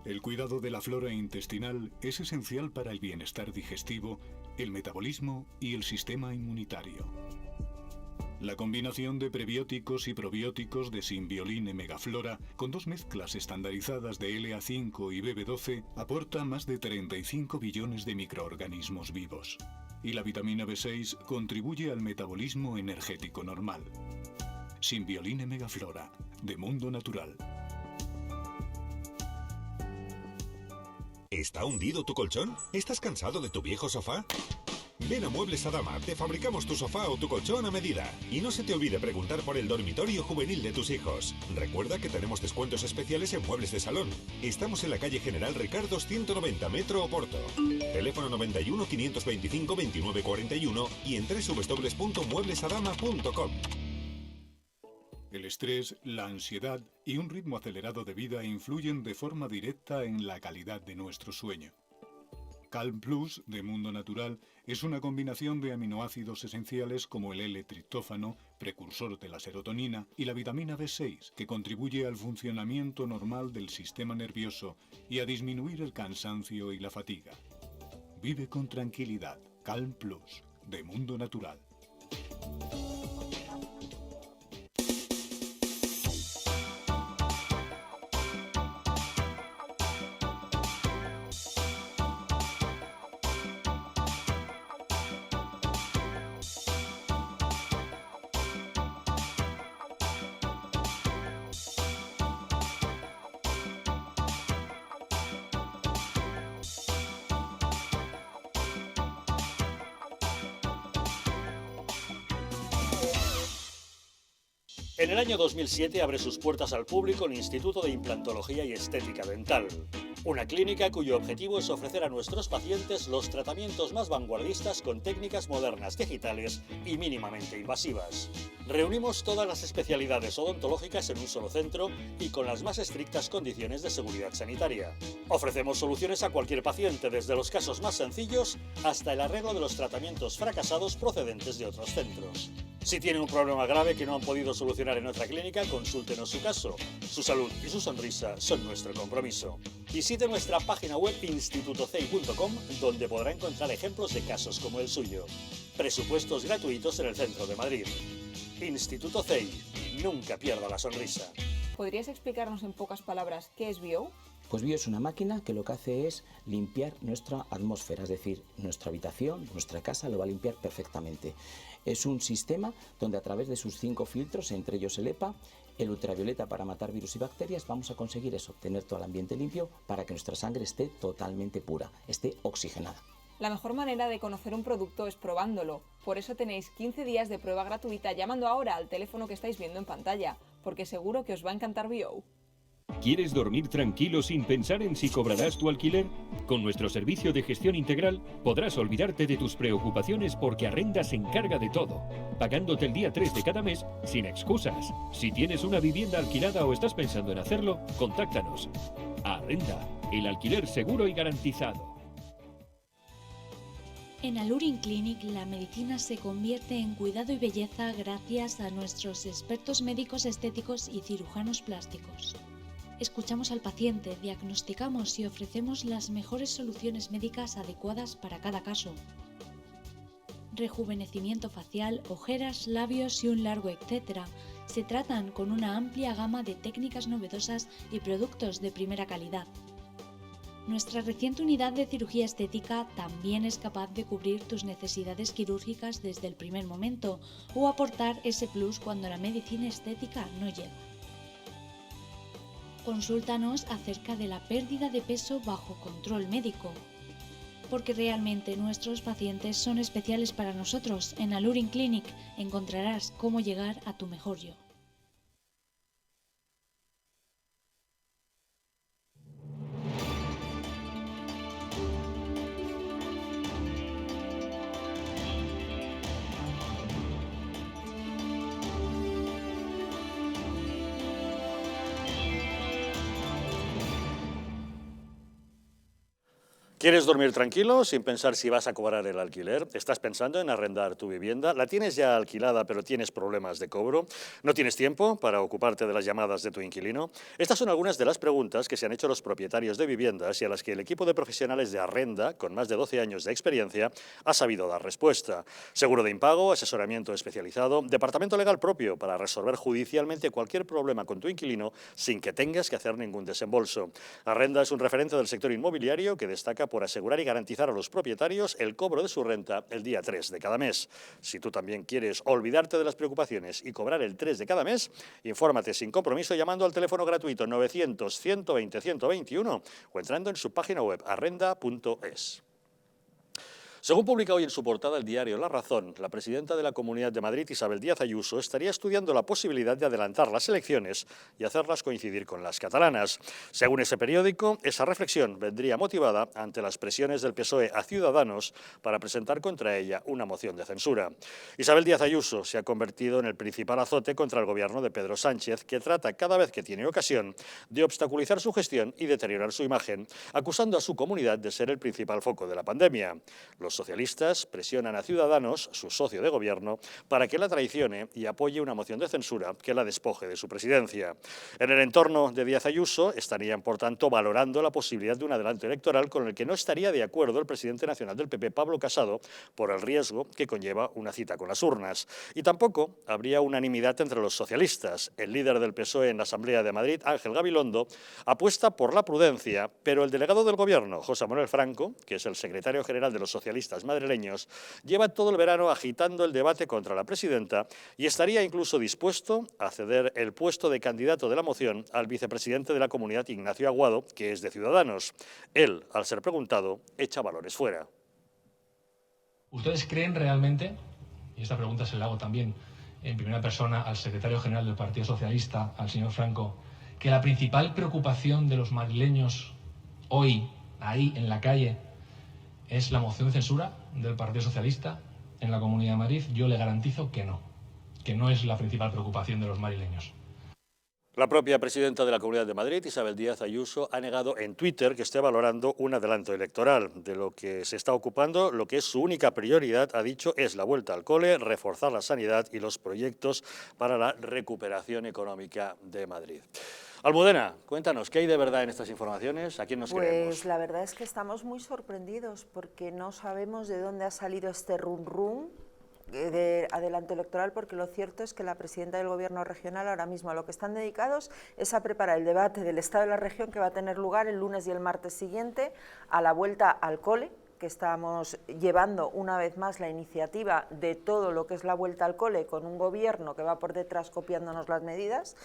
El cuidado de la flora intestinal es esencial para el bienestar digestivo, el metabolismo y el sistema inmunitario. La combinación de prebióticos y probióticos de Symbioline Megaflora, con 2 mezclas estandarizadas de LA5 y BB12, aporta más de 35 billones de microorganismos vivos. Y la vitamina B6 contribuye al metabolismo energético normal. Symbioline Megaflora, de Mundo Natural. ¿Está hundido tu colchón? ¿Estás cansado de tu viejo sofá? Ven a Muebles Adama, te fabricamos tu sofá o tu colchón a medida. Y no se te olvide preguntar por el dormitorio juvenil de tus hijos. Recuerda que tenemos descuentos especiales en muebles de salón. Estamos en la calle General Ricardo 190, Metro Oporto. Teléfono 91 525 2941 y en www.mueblesadama.com. El estrés, la ansiedad y un ritmo acelerado de vida influyen de forma directa en la calidad de nuestro sueño. Calm Plus, de Mundo Natural, es una combinación de aminoácidos esenciales como el L-triptófano, precursor de la serotonina, y la vitamina B6, que contribuye al funcionamiento normal del sistema nervioso y a disminuir el cansancio y la fatiga. Vive con tranquilidad. Calm Plus, de Mundo Natural. En el año 2007 abre sus puertas al público el Instituto de Implantología y Estética Dental, una clínica cuyo objetivo es ofrecer a nuestros pacientes los tratamientos más vanguardistas con técnicas modernas, digitales y mínimamente invasivas. Reunimos todas las especialidades odontológicas en un solo centro y con las más estrictas condiciones de seguridad sanitaria. Ofrecemos soluciones a cualquier paciente, desde los casos más sencillos hasta el arreglo de los tratamientos fracasados procedentes de otros centros. Si tienen un problema grave que no han podido solucionar en otra clínica, consúltenos su caso. Su salud y su sonrisa son nuestro compromiso. Visite nuestra página web institutocei.com, donde podrá encontrar ejemplos de casos como el suyo. Presupuestos gratuitos en el centro de Madrid. Instituto CEI. Nunca pierda la sonrisa. ¿Podrías explicarnos en pocas palabras qué es Bio? Pues Bio es una máquina que lo que hace es limpiar nuestra atmósfera, es decir, nuestra habitación, nuestra casa lo va a limpiar perfectamente. Es un sistema donde a través de sus 5 filtros, entre ellos el EPA, el ultravioleta para matar virus y bacterias, vamos a conseguir eso, obtener todo el ambiente limpio para que nuestra sangre esté totalmente pura, esté oxigenada. La mejor manera de conocer un producto es probándolo. Por eso tenéis 15 días de prueba gratuita llamando ahora al teléfono que estáis viendo en pantalla. porque seguro que os va a encantar BO. ¿Quieres dormir tranquilo sin pensar en si cobrarás tu alquiler? Con nuestro servicio de gestión integral podrás olvidarte de tus preocupaciones porque Arrenda se encarga de todo, pagándote el día 3 de cada mes sin excusas. Si tienes una vivienda alquilada o estás pensando en hacerlo, contáctanos. Arrenda, el alquiler seguro y garantizado. En Alurin Clinic la medicina se convierte en cuidado y belleza gracias a nuestros expertos médicos estéticos y cirujanos plásticos. Escuchamos al paciente, diagnosticamos y ofrecemos las mejores soluciones médicas adecuadas para cada caso. Rejuvenecimiento facial, ojeras, labios y un largo etcétera se tratan con una amplia gama de técnicas novedosas y productos de primera calidad. Nuestra reciente unidad de cirugía estética también es capaz de cubrir tus necesidades quirúrgicas desde el primer momento o aportar ese plus cuando la medicina estética no llega. Consúltanos acerca de la pérdida de peso bajo control médico, porque realmente nuestros pacientes son especiales para nosotros. En Alurin Clinic encontrarás cómo llegar a tu mejor yo. ¿Quieres dormir tranquilo sin pensar si vas a cobrar el alquiler? ¿Estás pensando en arrendar tu vivienda? ¿La tienes ya alquilada pero tienes problemas de cobro? ¿No tienes tiempo para ocuparte de las llamadas de tu inquilino? Estas son algunas de las preguntas que se han hecho los propietarios de viviendas y a las que el equipo de profesionales de Arrenda, con más de 12 años de experiencia, ha sabido dar respuesta. Seguro de impago, asesoramiento especializado, departamento legal propio para resolver judicialmente cualquier problema con tu inquilino sin que tengas que hacer ningún desembolso. Arrenda es un referente del sector inmobiliario que destaca por asegurar y garantizar a los propietarios el cobro de su renta el día 3 de cada mes. Si tú también quieres olvidarte de las preocupaciones y cobrar el 3 de cada mes, infórmate sin compromiso llamando al teléfono gratuito 900-120-121 o entrando en su página web arrenda.es. Según publica hoy en su portada el diario La Razón, la presidenta de la Comunidad de Madrid, Isabel Díaz Ayuso, estaría estudiando la posibilidad de adelantar las elecciones y hacerlas coincidir con las catalanas. Según ese periódico, esa reflexión vendría motivada ante las presiones del PSOE a Ciudadanos para presentar contra ella una moción de censura. Isabel Díaz Ayuso se ha convertido en el principal azote contra el gobierno de Pedro Sánchez, que trata cada vez que tiene ocasión de obstaculizar su gestión y deteriorar su imagen, acusando a su comunidad de ser el principal foco de la pandemia. Los socialistas presionan a Ciudadanos, su socio de gobierno, para que la traicione y apoye una moción de censura que la despoje de su presidencia. En el entorno de Díaz Ayuso estarían, por tanto, valorando la posibilidad de un adelanto electoral con el que no estaría de acuerdo el presidente nacional del PP, Pablo Casado, por el riesgo que conlleva una cita con las urnas. Y tampoco habría unanimidad entre los socialistas. El líder del PSOE en la Asamblea de Madrid, Ángel Gabilondo, apuesta por la prudencia, pero el delegado del gobierno, José Manuel Franco, que es el secretario general de los socialistas madrileños, lleva todo el verano agitando el debate contra la presidenta y estaría incluso dispuesto a ceder el puesto de candidato de la moción al vicepresidente de la Comunidad, Ignacio Aguado, que es de Ciudadanos. Él, al ser preguntado, echa balones fuera. ¿Ustedes creen realmente, y esta pregunta se la hago también en primera persona al secretario general del Partido Socialista, al señor Franco, que la principal preocupación de los madrileños hoy, ahí en la calle, es la moción de censura del Partido Socialista en la Comunidad de Madrid? Yo le garantizo que no es la principal preocupación de los madrileños. La propia presidenta de la Comunidad de Madrid, Isabel Díaz Ayuso, ha negado en Twitter que esté valorando un adelanto electoral. De lo que se está ocupando, lo que es su única prioridad, ha dicho, es la vuelta al cole, reforzar la sanidad y los proyectos para la recuperación económica de Madrid. Almudena, cuéntanos, ¿qué hay de verdad en estas informaciones? ¿A quién nos creemos? Pues la verdad es que estamos muy sorprendidos porque no sabemos de dónde ha salido este rum de adelanto electoral, porque lo cierto es que la presidenta del Gobierno regional ahora mismo a lo que están dedicados es a preparar el debate del Estado de la región que va a tener lugar el lunes y el martes siguiente a la vuelta al cole, que estamos llevando una vez más la iniciativa de todo lo que es la vuelta al cole con un gobierno que va por detrás copiándonos las medidas,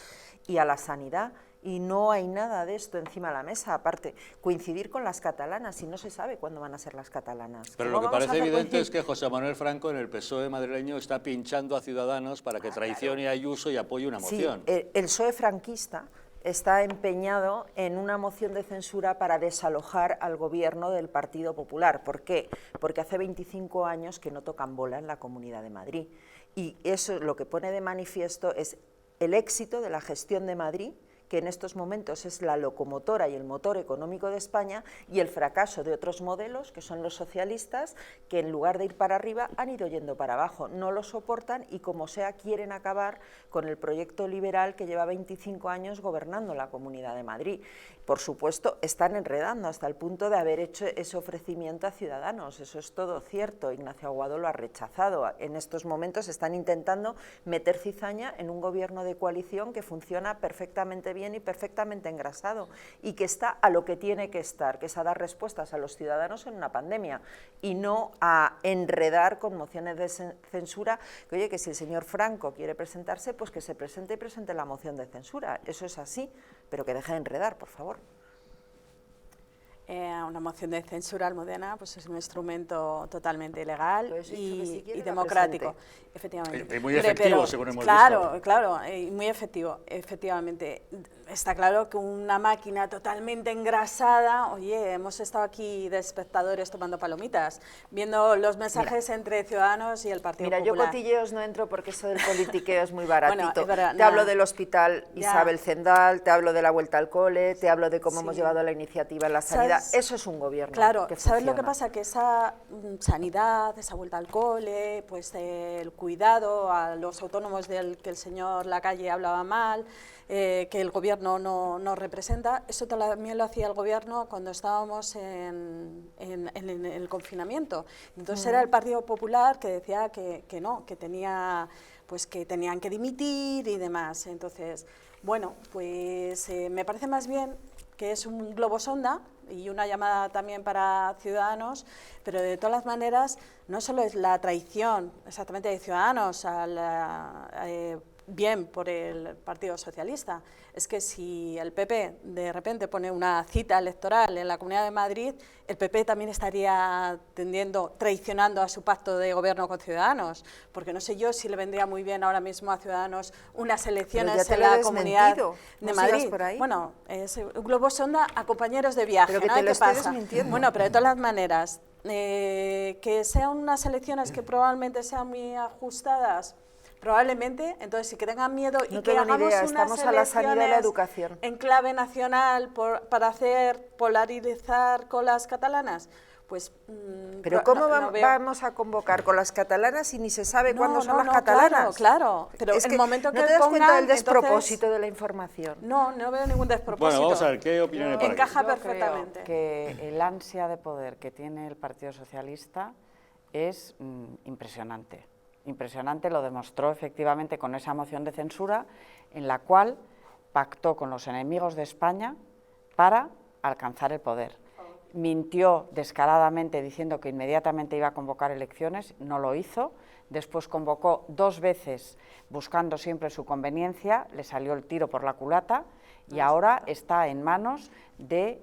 y a la sanidad, y no hay nada de esto encima de la mesa, aparte, coincidir con las catalanas, y no se sabe cuándo van a ser las catalanas. Pero lo que parece evidente es que José Manuel Franco en el PSOE madrileño está pinchando a Ciudadanos para que traicione a Ayuso y apoye una moción. Sí, el PSOE franquista está empeñado en una moción de censura para desalojar al gobierno del Partido Popular. ¿Por qué? Porque hace 25 años que no tocan bola en la Comunidad de Madrid. Y eso lo que pone de manifiesto es el éxito de la gestión de Madrid, que en estos momentos es la locomotora y el motor económico de España, y el fracaso de otros modelos, que son los socialistas, que en lugar de ir para arriba han ido yendo para abajo, no lo soportan y como sea quieren acabar con el proyecto liberal que lleva 25 años gobernando la Comunidad de Madrid. Por supuesto, están enredando hasta el punto de haber hecho ese ofrecimiento a Ciudadanos, eso es todo cierto, Ignacio Aguado lo ha rechazado. En estos momentos están intentando meter cizaña en un gobierno de coalición que funciona perfectamente bien y perfectamente engrasado, y que está a lo que tiene que estar, que es a dar respuestas a los ciudadanos en una pandemia, y no a enredar con mociones de censura, que oye, que si el señor Franco quiere presentarse, pues que se presente y presente la moción de censura, eso es así, pero que deje de enredar, por favor. Una moción de censura, Almudena, pues es un instrumento totalmente legal y democrático. Efectivamente. Y muy efectivo, según hemos visto. Claro, y muy efectivo, efectivamente. Está claro que una máquina totalmente engrasada, oye, hemos estado aquí de espectadores tomando palomitas, viendo los mensajes entre Ciudadanos y el Partido Popular. Yo cotilleos no entro porque eso del politiqueo es muy baratito. Bueno, es verdad, te hablo del hospital Isabel Zendal, te hablo de la vuelta al cole, te hablo de cómo hemos llevado la iniciativa en la sanidad. Eso es un gobierno. Claro, que ¿sabes funciona. lo que pasa? Que esa sanidad, esa vuelta al cole, pues el cuidado a los autónomos del que el señor Lacalle hablaba mal, que el gobierno no representa, eso también lo hacía el gobierno cuando estábamos en el confinamiento. Entonces era el Partido Popular que decía que no, que tenía, pues que tenían que dimitir y demás. Entonces, bueno, pues me parece más bien que es un globo sonda y una llamada también para Ciudadanos, pero de todas las maneras no solo es la traición exactamente de Ciudadanos bien por el Partido Socialista, es que si el PP de repente pone una cita electoral en la Comunidad de Madrid, el PP también estaría traicionando a su pacto de gobierno con Ciudadanos, porque no sé yo si le vendría muy bien ahora mismo a Ciudadanos unas elecciones en la Comunidad de Madrid. Por ahí. Bueno, es un globo sonda a compañeros de viaje, pero que ¿no? te lo ¿Qué pasa? desmintiendo. Bueno, pero de todas las maneras, que sean unas elecciones que probablemente sean muy ajustadas, probablemente, entonces sí que tengan miedo y que hagamos unas elecciones en clave nacional para polarizar con las catalanas, pues... Pero ¿cómo vamos a convocar con las catalanas si ni se sabe cuándo son las catalanas? Claro, pero es el que momento que ¿no te das cuenta del despropósito de la información? No veo ningún despropósito. Bueno, vamos a ver, ¿qué opinión le encaja Yo perfectamente. Creo que el ansia de poder que tiene el Partido Socialista es impresionante. Impresionante, lo demostró efectivamente con esa moción de censura en la cual pactó con los enemigos de España para alcanzar el poder. Mintió descaradamente diciendo que inmediatamente iba a convocar elecciones, no lo hizo, después convocó 2 veces buscando siempre su conveniencia, le salió el tiro por la culata y ahora está en manos de,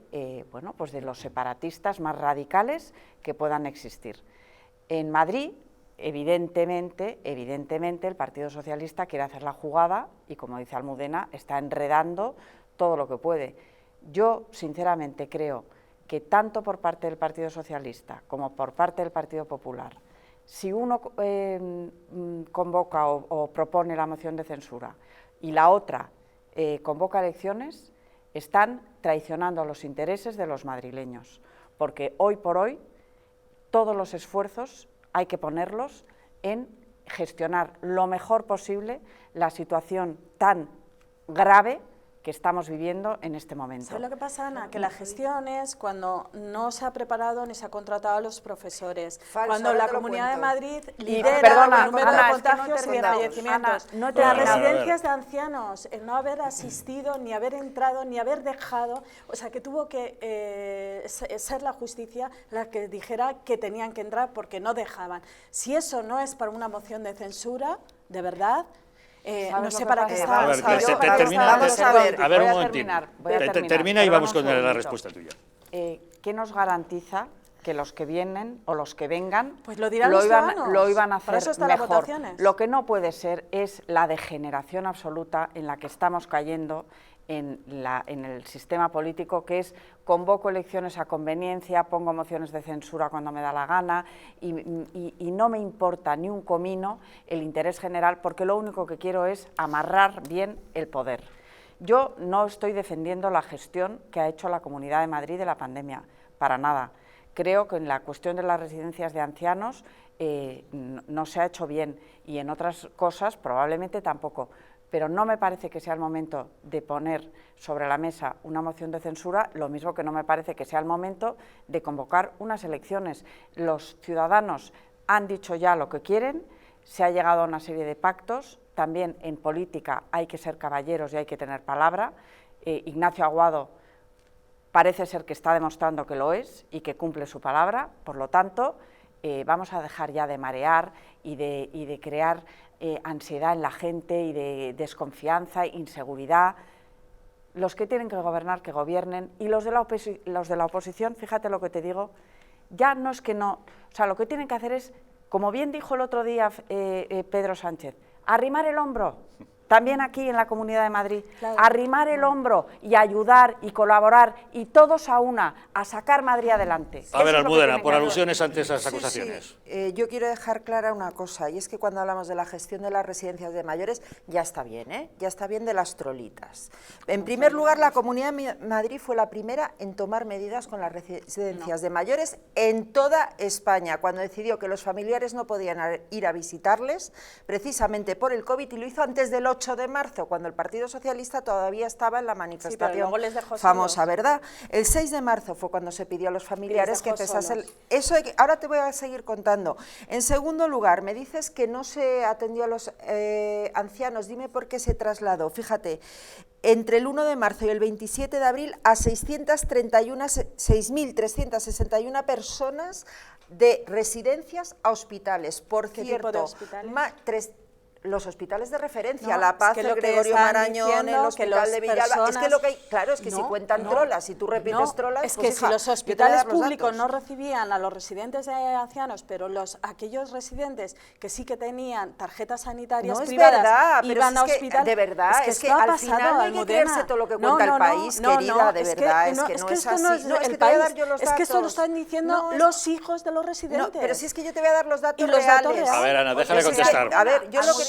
pues de los separatistas más radicales que puedan existir. En Madrid, evidentemente, el Partido Socialista quiere hacer la jugada y, como dice Almudena, está enredando todo lo que puede. Yo, sinceramente, creo que tanto por parte del Partido Socialista como por parte del Partido Popular, si uno convoca o propone la moción de censura y la otra convoca elecciones, están traicionando los intereses de los madrileños, porque hoy por hoy todos los esfuerzos hay que ponerlos en gestionar lo mejor posible la situación tan grave que estamos viviendo en este momento. ¿Sabes lo que pasa, Ana? Que la gestión es cuando no se ha preparado ni se ha contratado a los profesores, cuando la Comunidad de Madrid lidera el número de contagios y de fallecimientos. Las residencias de ancianos, el no haber asistido, ni haber entrado, ni haber dejado, o sea, que tuvo que ser la justicia la que dijera que tenían que entrar porque no dejaban. Si eso no es para una moción de censura, de verdad, no sé para qué está. A ver, un momentín. Termina y vamos con la respuesta tuya. ¿Qué nos garantiza que los que vienen o los que vengan pues lo iban a hacer mejor? Lo que no puede ser es la degeneración absoluta en la que estamos cayendo en el sistema político, que es convoco elecciones a conveniencia, pongo mociones de censura cuando me da la gana y no me importa ni un comino el interés general, porque lo único que quiero es amarrar bien el poder. Yo no estoy defendiendo la gestión que ha hecho la Comunidad de Madrid de la pandemia, para nada. Creo que en la cuestión de las residencias de ancianos no se ha hecho bien y en otras cosas probablemente tampoco, pero no me parece que sea el momento de poner sobre la mesa una moción de censura, lo mismo que no me parece que sea el momento de convocar unas elecciones. Los ciudadanos han dicho ya lo que quieren, se ha llegado a una serie de pactos, también en política hay que ser caballeros y hay que tener palabra. Ignacio Aguado parece ser que está demostrando que lo es y que cumple su palabra, por lo tanto, vamos a dejar ya de marear y de crear ansiedad en la gente y de desconfianza, inseguridad. Los que tienen que gobernar, que gobiernen, y los de la oposición, fíjate lo que te digo, ya no es que no, o sea, lo que tienen que hacer es, como bien dijo el otro día Pedro Sánchez, arrimar el hombro. También aquí en la Comunidad de Madrid, arrimar el hombro y ayudar y colaborar y todos a una, a sacar Madrid adelante. A ver, Almudena, por alusiones ante esas acusaciones. Sí. Yo quiero dejar clara una cosa, y es que cuando hablamos de la gestión de las residencias de mayores, ya está bien, ¿eh? Ya está bien de las trolitas. En primer lugar, la Comunidad de Madrid fue la primera en tomar medidas con las residencias de mayores en toda España, cuando decidió que los familiares no podían ir a visitarles, precisamente por el COVID, y lo hizo antes del 8 de marzo, cuando el Partido Socialista todavía estaba en la manifestación famosa, ¿verdad? El 6 de marzo fue cuando se pidió a los familiares que cesasen. Eso ahora te voy a seguir contando. En segundo lugar, me dices que no se atendió a los ancianos, dime por qué se trasladó. Fíjate, entre el 1 de marzo y el 27 de abril a 6.361 personas de residencias a hospitales. Por cierto, ¿qué tipo de hospitales? Los hospitales de referencia, La Paz, el Gregorio Marañón, el Hospital de Villalba, es que lo que hay, claro, es que si cuentan trolas, si tú repites trolas, es pues que si los hospitales públicos no recibían a los residentes de ancianos, pero aquellos residentes que sí que tenían tarjetas sanitarias privadas iban a hospitales, de verdad, es que al final no hay que creerse todo lo que cuenta el país, querida, de verdad, es que no es así. Es que te voy a dar yo los datos. Es que esto lo están diciendo los hijos de los residentes. Pero si es que yo te voy a dar los datos reales. A ver, Ana, déjale contestar. A ver, yo lo que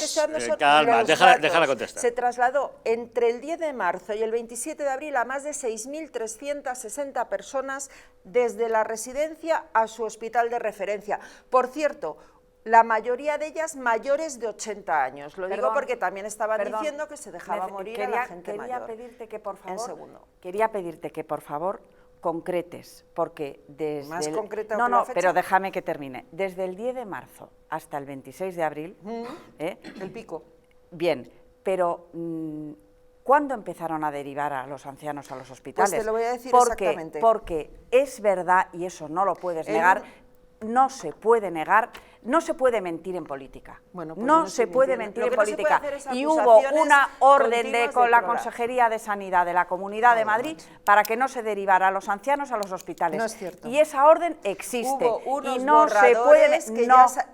calma, déjala contestar. Se trasladó entre el 10 de marzo y el 27 de abril a más de 6.360 personas desde la residencia a su hospital de referencia. Por cierto, la mayoría de ellas mayores de 80 años. Lo digo porque también estaban diciendo que se dejaba morir a la gente mayor. Quería pedirte que, por favor, concretes, porque desde más concreta que la fecha. Pero déjame que termine. Desde el 10 de marzo hasta el 26 de abril, el pico. Bien, pero ¿cuándo empezaron a derivar a los ancianos a los hospitales? Pues te lo voy a decir exactamente. Porque es verdad, y eso no lo puedes negar, no se puede negar, no se puede mentir en política. Bueno, pues no se puede mentir en política. Y hubo una orden con la Consejería de Sanidad de la Comunidad de Madrid para que no se derivara a los ancianos a los hospitales. No es cierto. Y esa orden existe. Hubo unos y no se puede.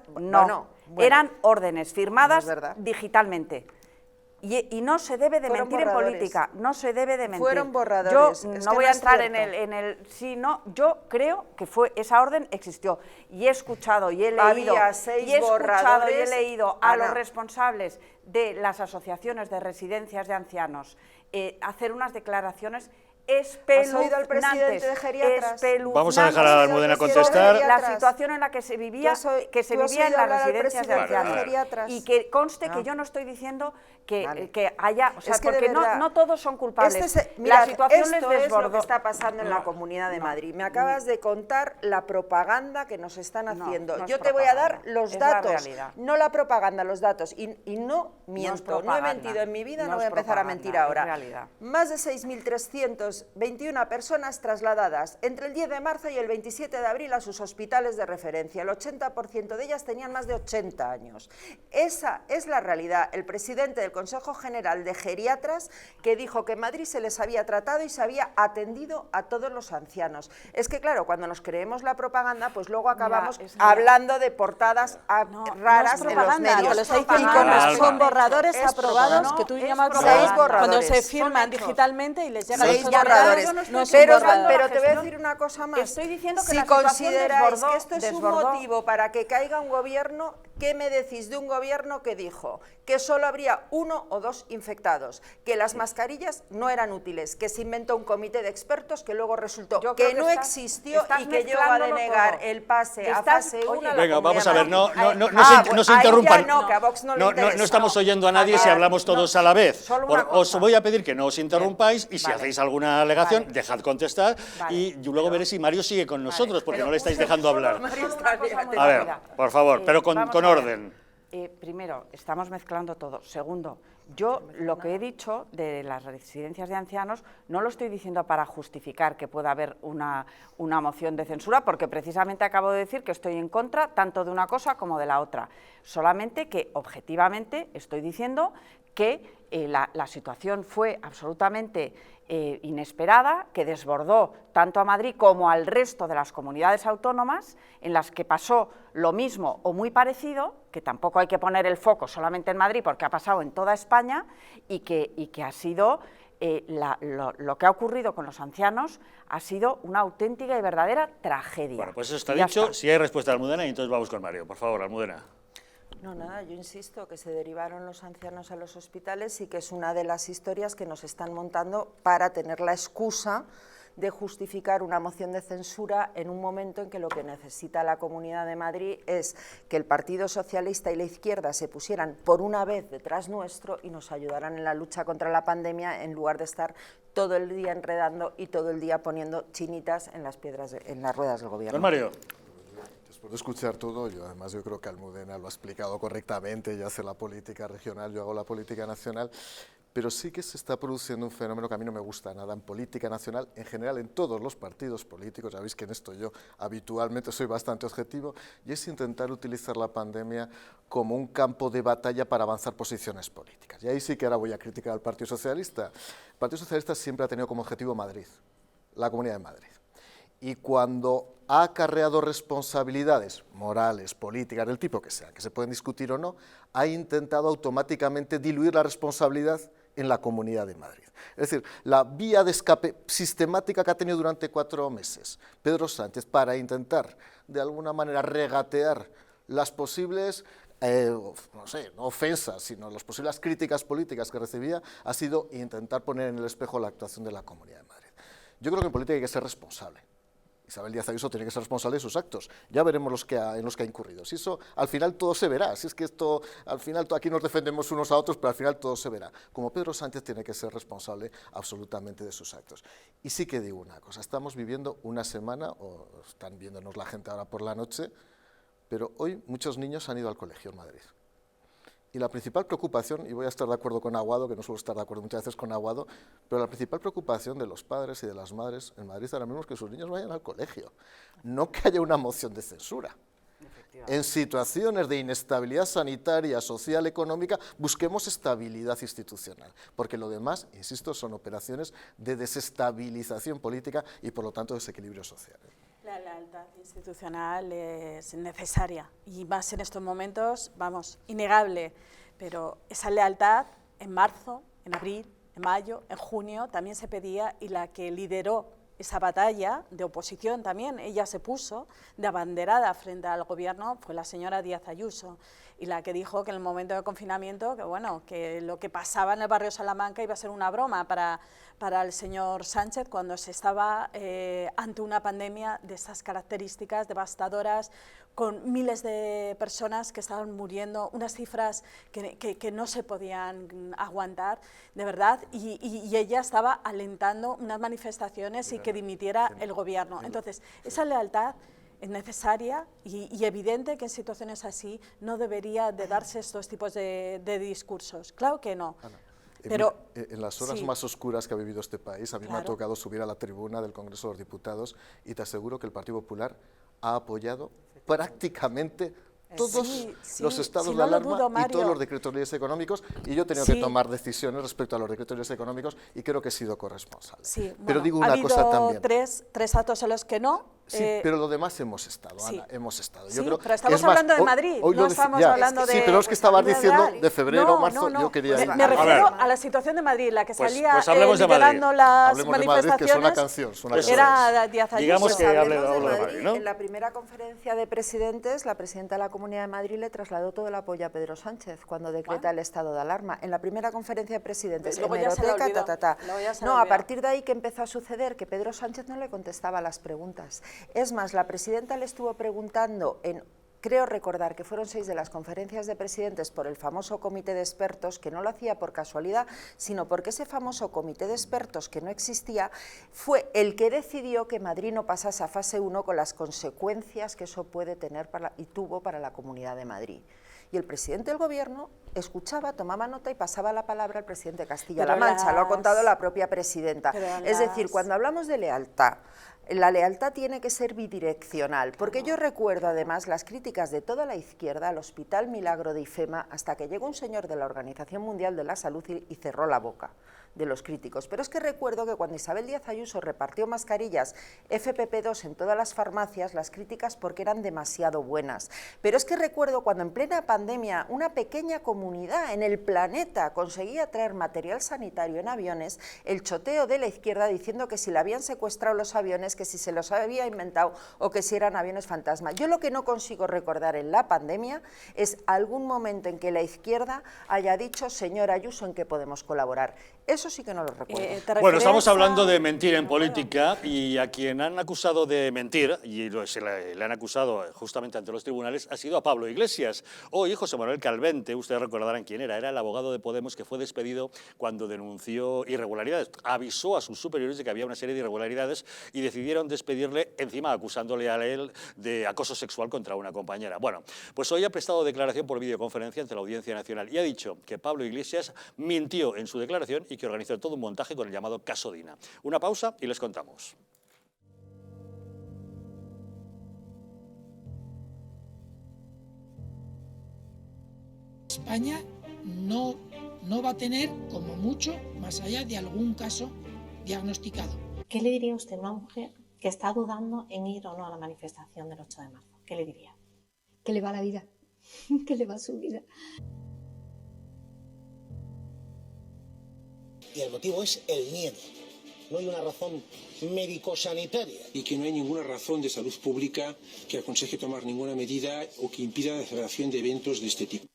Bueno, eran órdenes firmadas digitalmente. Y no se debe de mentir en política, no se debe de mentir. Fueron borradores. Yo no voy a entrar en el sí, no, yo creo que esa orden existió y he escuchado y he leído a los responsables de las asociaciones de residencias de ancianos hacer unas decleraciones espeluznantes. ¿Has oído al presidente de Geriatras? Vamos a dejar a Almudena contestar. La situación en la que se vivía, en las residencias de ancianos. Y que conste que yo no estoy diciendo que haya, o sea, porque no todos son culpables. La situación les desbordó. Es lo que está pasando en la Comunidad de Madrid. Me acabas de contar la propaganda que nos están haciendo. Yo te voy a dar los datos, no la propaganda, los datos. Y no miento, no he mentido en mi vida, no voy a empezar a mentir ahora. Más de 6.300 221 personas trasladadas entre el 10 de marzo y el 27 de abril a sus hospitales de referencia. El 80% de ellas tenían más de 80 años. Esa es la realidad. El presidente del Consejo General de Geriatras, que dijo que en Madrid se les había tratado y se había atendido a todos los ancianos. Es que claro, cuando nos creemos la propaganda, pues luego acabamos hablando de portadas raras en los medios. Son borradores aprobados que tú llamas cuando se firman digitalmente y les llegan esos borradores. Pero te voy a decir una cosa más. Estoy diciendo que si la situación consideráis que esto es un motivo para que caiga un gobierno, ¿qué me decís de un gobierno que dijo que solo habría 1 o 2 infectados, que las mascarillas no eran útiles, que se inventó un comité de expertos que luego resultó que no existió y que llegó a denegar el pase a fase 1? Venga, vamos a ver, no se interrumpan. No estamos oyendo a nadie si hablamos todos a la vez. Os voy a pedir que no os interrumpáis y si hacéis alguna alegación, dejad contestar y luego veré si Mario sigue con nosotros, porque no le estáis dejando hablar. A ver, por favor, pero con orden. Primero, estamos mezclando todo. Segundo, yo lo que he dicho de las residencias de ancianos no lo estoy diciendo para justificar que pueda haber una moción de censura, porque precisamente acabo de decir que estoy en contra tanto de una cosa como de la otra. Solamente que objetivamente estoy diciendo que la situación fue absolutamente inesperada, que desbordó tanto a Madrid como al resto de las comunidades autónomas, en las que pasó lo mismo o muy parecido, que tampoco hay que poner el foco solamente en Madrid porque ha pasado en toda España, y que ha sido lo que ha ocurrido con los ancianos ha sido una auténtica y verdadera tragedia. Bueno, pues eso está dicho. Si hay respuesta a Almudena, entonces vamos con Mario. Por favor, Almudena. No, nada, yo insisto que se derivaron los ancianos a los hospitales y que es una de las historias que nos están montando para tener la excusa de justificar una moción de censura en un momento en que lo que necesita la Comunidad de Madrid es que el Partido Socialista y la izquierda se pusieran por una vez detrás nuestro y nos ayudaran en la lucha contra la pandemia, en lugar de estar todo el día enredando y todo el día poniendo chinitas en las piedras, en las ruedas del gobierno. Don Mario. Después de escuchar todo, yo creo que Almudena lo ha explicado correctamente. Ella hace la política regional, yo hago la política nacional, pero sí que se está produciendo un fenómeno que a mí no me gusta nada en política nacional, en general en todos los partidos políticos. Ya veis que en esto yo habitualmente soy bastante objetivo, y es intentar utilizar la pandemia como un campo de batalla para avanzar posiciones políticas. Y ahí sí que ahora voy a criticar al Partido Socialista. El Partido Socialista siempre ha tenido como objetivo Madrid, la Comunidad de Madrid. Y cuando ha acarreado responsabilidades morales, políticas, del tipo que sea, que se pueden discutir o no, ha intentado automáticamente diluir la responsabilidad en la Comunidad de Madrid. Es decir, la vía de escape sistemática que ha tenido durante 4 meses Pedro Sánchez para intentar, de alguna manera, regatear las posibles no sé, no ofensas, sino las posibles críticas políticas que recibía, ha sido intentar poner en el espejo la actuación de la Comunidad de Madrid. Yo creo que en política hay que ser responsable. Isabel Díaz Ayuso tiene que ser responsable de sus actos. Ya veremos en los que ha incurrido. Si eso, al final todo se verá. Si es que esto, al final aquí nos defendemos unos a otros, pero al final todo se verá. Como Pedro Sánchez tiene que ser responsable absolutamente de sus actos. Y sí que digo una cosa, estamos viviendo una semana, o están viéndonos la gente ahora por la noche, pero hoy muchos niños han ido al colegio en Madrid. Y la principal preocupación, y voy a estar de acuerdo con Aguado, que no suelo estar de acuerdo muchas veces con Aguado, pero la principal preocupación de los padres y de las madres en Madrid ahora mismo es que sus niños vayan al colegio, no que haya una moción de censura. En situaciones de inestabilidad sanitaria, social, económica, busquemos estabilidad institucional, porque lo demás, insisto, son operaciones de desestabilización política y por lo tanto desequilibrio social. La lealtad institucional es necesaria y más en estos momentos, vamos, innegable, pero esa lealtad en marzo, en abril, en mayo, en junio también se pedía, y la que lideró esa batalla de oposición también, ella se puso de abanderada frente al gobierno, fue la señora Díaz Ayuso, y la que dijo que en el momento de confinamiento, que bueno, que lo que pasaba en el barrio Salamanca iba a ser una broma para el señor Sánchez cuando se estaba ante una pandemia de esas características devastadoras, con miles de personas que estaban muriendo, unas cifras que no se podían aguantar, de verdad, y ella estaba alentando unas manifestaciones y que dimitiera el gobierno. Entonces, esa lealtad es necesaria y evidente que en situaciones así no debería de darse estos tipos de discursos. Claro que no. Pero, en las horas sí. más oscuras que ha vivido este país, a mí me ha Claro. tocado subir a la tribuna del Congreso de los Diputados y te aseguro que el Partido Popular ha apoyado prácticamente todos los estados de alarma y todos los decretos leyes económicos, y yo he tenido que tomar decisiones respecto a los decretos leyes económicos y creo que he sido corresponsable. Sí, pero bueno, digo una cosa también. Tres actos en los que no. Sí, pero lo demás hemos estado, sí. Ana, hemos estado. Sí, Yo creo, pero estamos es más, hablando de Madrid, no estamos hablando de... Sí, pero es que estabas diciendo de febrero, no, marzo, no. yo quería... Me refiero a la situación de Madrid, la que salía liderando las hablemos manifestaciones. De Madrid, que es una canción. Era Díaz Ayuso. Digamos que hable de de Madrid, ¿no? En la primera conferencia de presidentes, la presidenta de la Comunidad de Madrid le trasladó todo el apoyo a Pedro Sánchez cuando decreta el estado de alarma. En la primera conferencia de presidentes, hemeroteca, No, a partir de ahí, ¿qué empezó a suceder? Que Pedro Sánchez no le contestaba las preguntas. Es más, la presidenta le estuvo preguntando creo recordar que fueron 6 de las conferencias de presidentes por el famoso comité de expertos, que no lo hacía por casualidad, sino porque ese famoso comité de expertos que no existía fue el que decidió que Madrid no pasase a fase 1 con las consecuencias que eso puede tener y tuvo para la Comunidad de Madrid. Y el presidente del gobierno escuchaba, tomaba nota y pasaba la palabra al presidente de Castilla-La Mancha, lo ha contado la propia presidenta. Es decir, cuando hablamos de lealtad, la lealtad tiene que ser bidireccional, porque yo recuerdo además las críticas de toda la izquierda al Hospital Milagro de IFEMA hasta que llegó un señor de la Organización Mundial de la Salud y cerró la boca de los críticos. Pero es que recuerdo que cuando Isabel Díaz Ayuso repartió mascarillas FFP2 en todas las farmacias, las críticas porque eran demasiado buenas. Pero es que recuerdo cuando en plena pandemia una pequeña comunidad en el planeta conseguía traer material sanitario en aviones, el choteo de la izquierda diciendo que si le habían secuestrado los aviones, que si se los había inventado o que si eran aviones fantasma. Yo lo que no consigo recordar en la pandemia es algún momento en que la izquierda haya dicho, señora Ayuso, ¿en qué podemos colaborar? Eso sí que no lo recuerdo. Bueno, estamos hablando de mentir en política, y a quien han acusado de mentir, y le han acusado justamente ante los tribunales, ha sido a Pablo Iglesias. Hoy José Manuel Calvente, ustedes recordarán quién era el abogado de Podemos que fue despedido cuando denunció irregularidades. Avisó a sus superiores de que había una serie de irregularidades y decidieron despedirle, encima acusándole a él de acoso sexual contra una compañera. Bueno, pues hoy ha prestado declaración por videoconferencia ante la Audiencia Nacional y ha dicho que Pablo Iglesias mintió en su declaración y que organizó todo un montaje con el llamado caso Dina. Una pausa y les contamos. España no va a tener, como mucho, más allá de algún caso diagnosticado. ¿Qué le diría usted a una mujer que está dudando en ir o no a la manifestación del 8 de marzo? ¿Qué le diría? Que le va la vida, que le va su vida. Y el motivo es el miedo. No hay una razón médico-sanitaria. Y que no hay ninguna razón de salud pública que aconseje tomar ninguna medida o que impida la celebración de eventos de este tipo.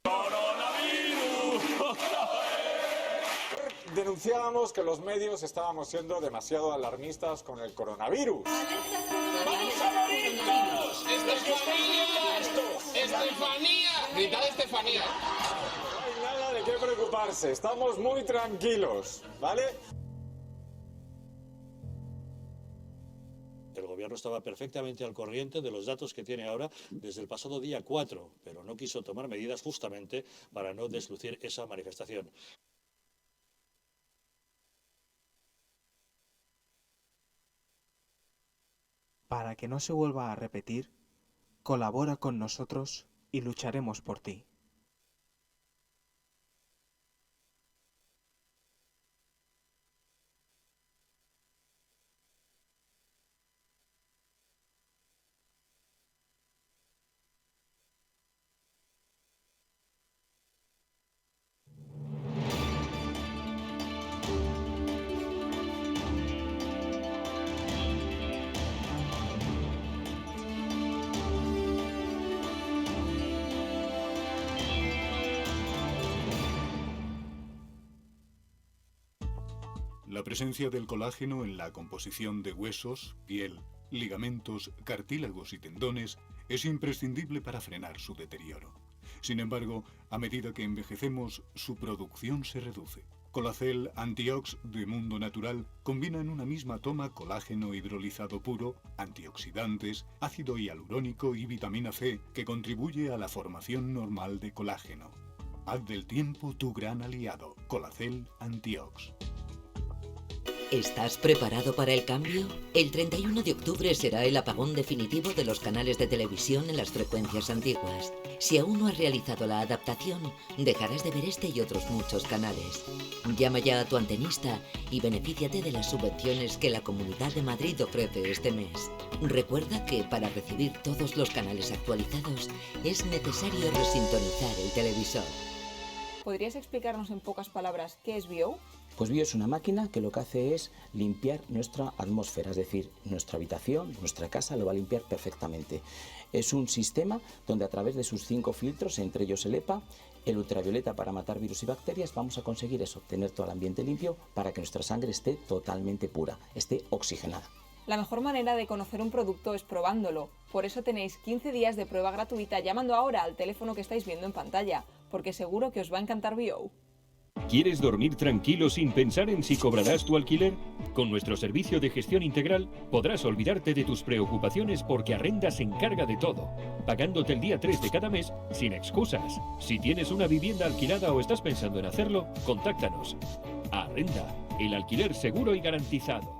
Denunciábamos que los medios estábamos siendo demasiado alarmistas con el coronavirus. ¡Vamos a morir todos! ¡Estefanía! ¡Estefanía! ¡Gritad Estefanía! No hay nada de qué preocuparse, estamos muy tranquilos, ¿vale? El gobierno estaba perfectamente al corriente de los datos que tiene ahora desde el pasado día 4, pero no quiso tomar medidas justamente para no deslucir esa manifestación. Para que no se vuelva a repetir, colabora con nosotros y lucharemos por ti. La presencia del colágeno en la composición de huesos, piel, ligamentos, cartílagos y tendones es imprescindible para frenar su deterioro. Sin embargo, a medida que envejecemos, su producción se reduce. Colacel Antiox de Mundo Natural combina en una misma toma colágeno hidrolizado puro, antioxidantes, ácido hialurónico y vitamina C que contribuye a la formación normal de colágeno. Haz del tiempo tu gran aliado. Colacel Antiox. ¿Estás preparado para el cambio? El 31 de octubre será el apagón definitivo de los canales de televisión en las frecuencias antiguas. Si aún no has realizado la adaptación, dejarás de ver este y otros muchos canales. Llama ya a tu antenista y benefíciate de las subvenciones que la Comunidad de Madrid ofrece este mes. Recuerda que para recibir todos los canales actualizados es necesario resintonizar el televisor. ¿Podrías explicarnos en pocas palabras qué es BIOU? Pues BIOU es una máquina que lo que hace es limpiar nuestra atmósfera, es decir, nuestra habitación, nuestra casa lo va a limpiar perfectamente. Es un sistema donde a través de sus 5 filtros, entre ellos el EPA, el ultravioleta para matar virus y bacterias, vamos a conseguir eso, tener todo el ambiente limpio para que nuestra sangre esté totalmente pura, esté oxigenada. La mejor manera de conocer un producto es probándolo. Por eso tenéis 15 días de prueba gratuita llamando ahora al teléfono que estáis viendo en pantalla, porque seguro que os va a encantar BIOU. ¿Quieres dormir tranquilo sin pensar en si cobrarás tu alquiler? Con nuestro servicio de gestión integral podrás olvidarte de tus preocupaciones porque Arrenda se encarga de todo, pagándote el día 3 de cada mes sin excusas. Si tienes una vivienda alquilada o estás pensando en hacerlo, contáctanos. Arrenda, el alquiler seguro y garantizado.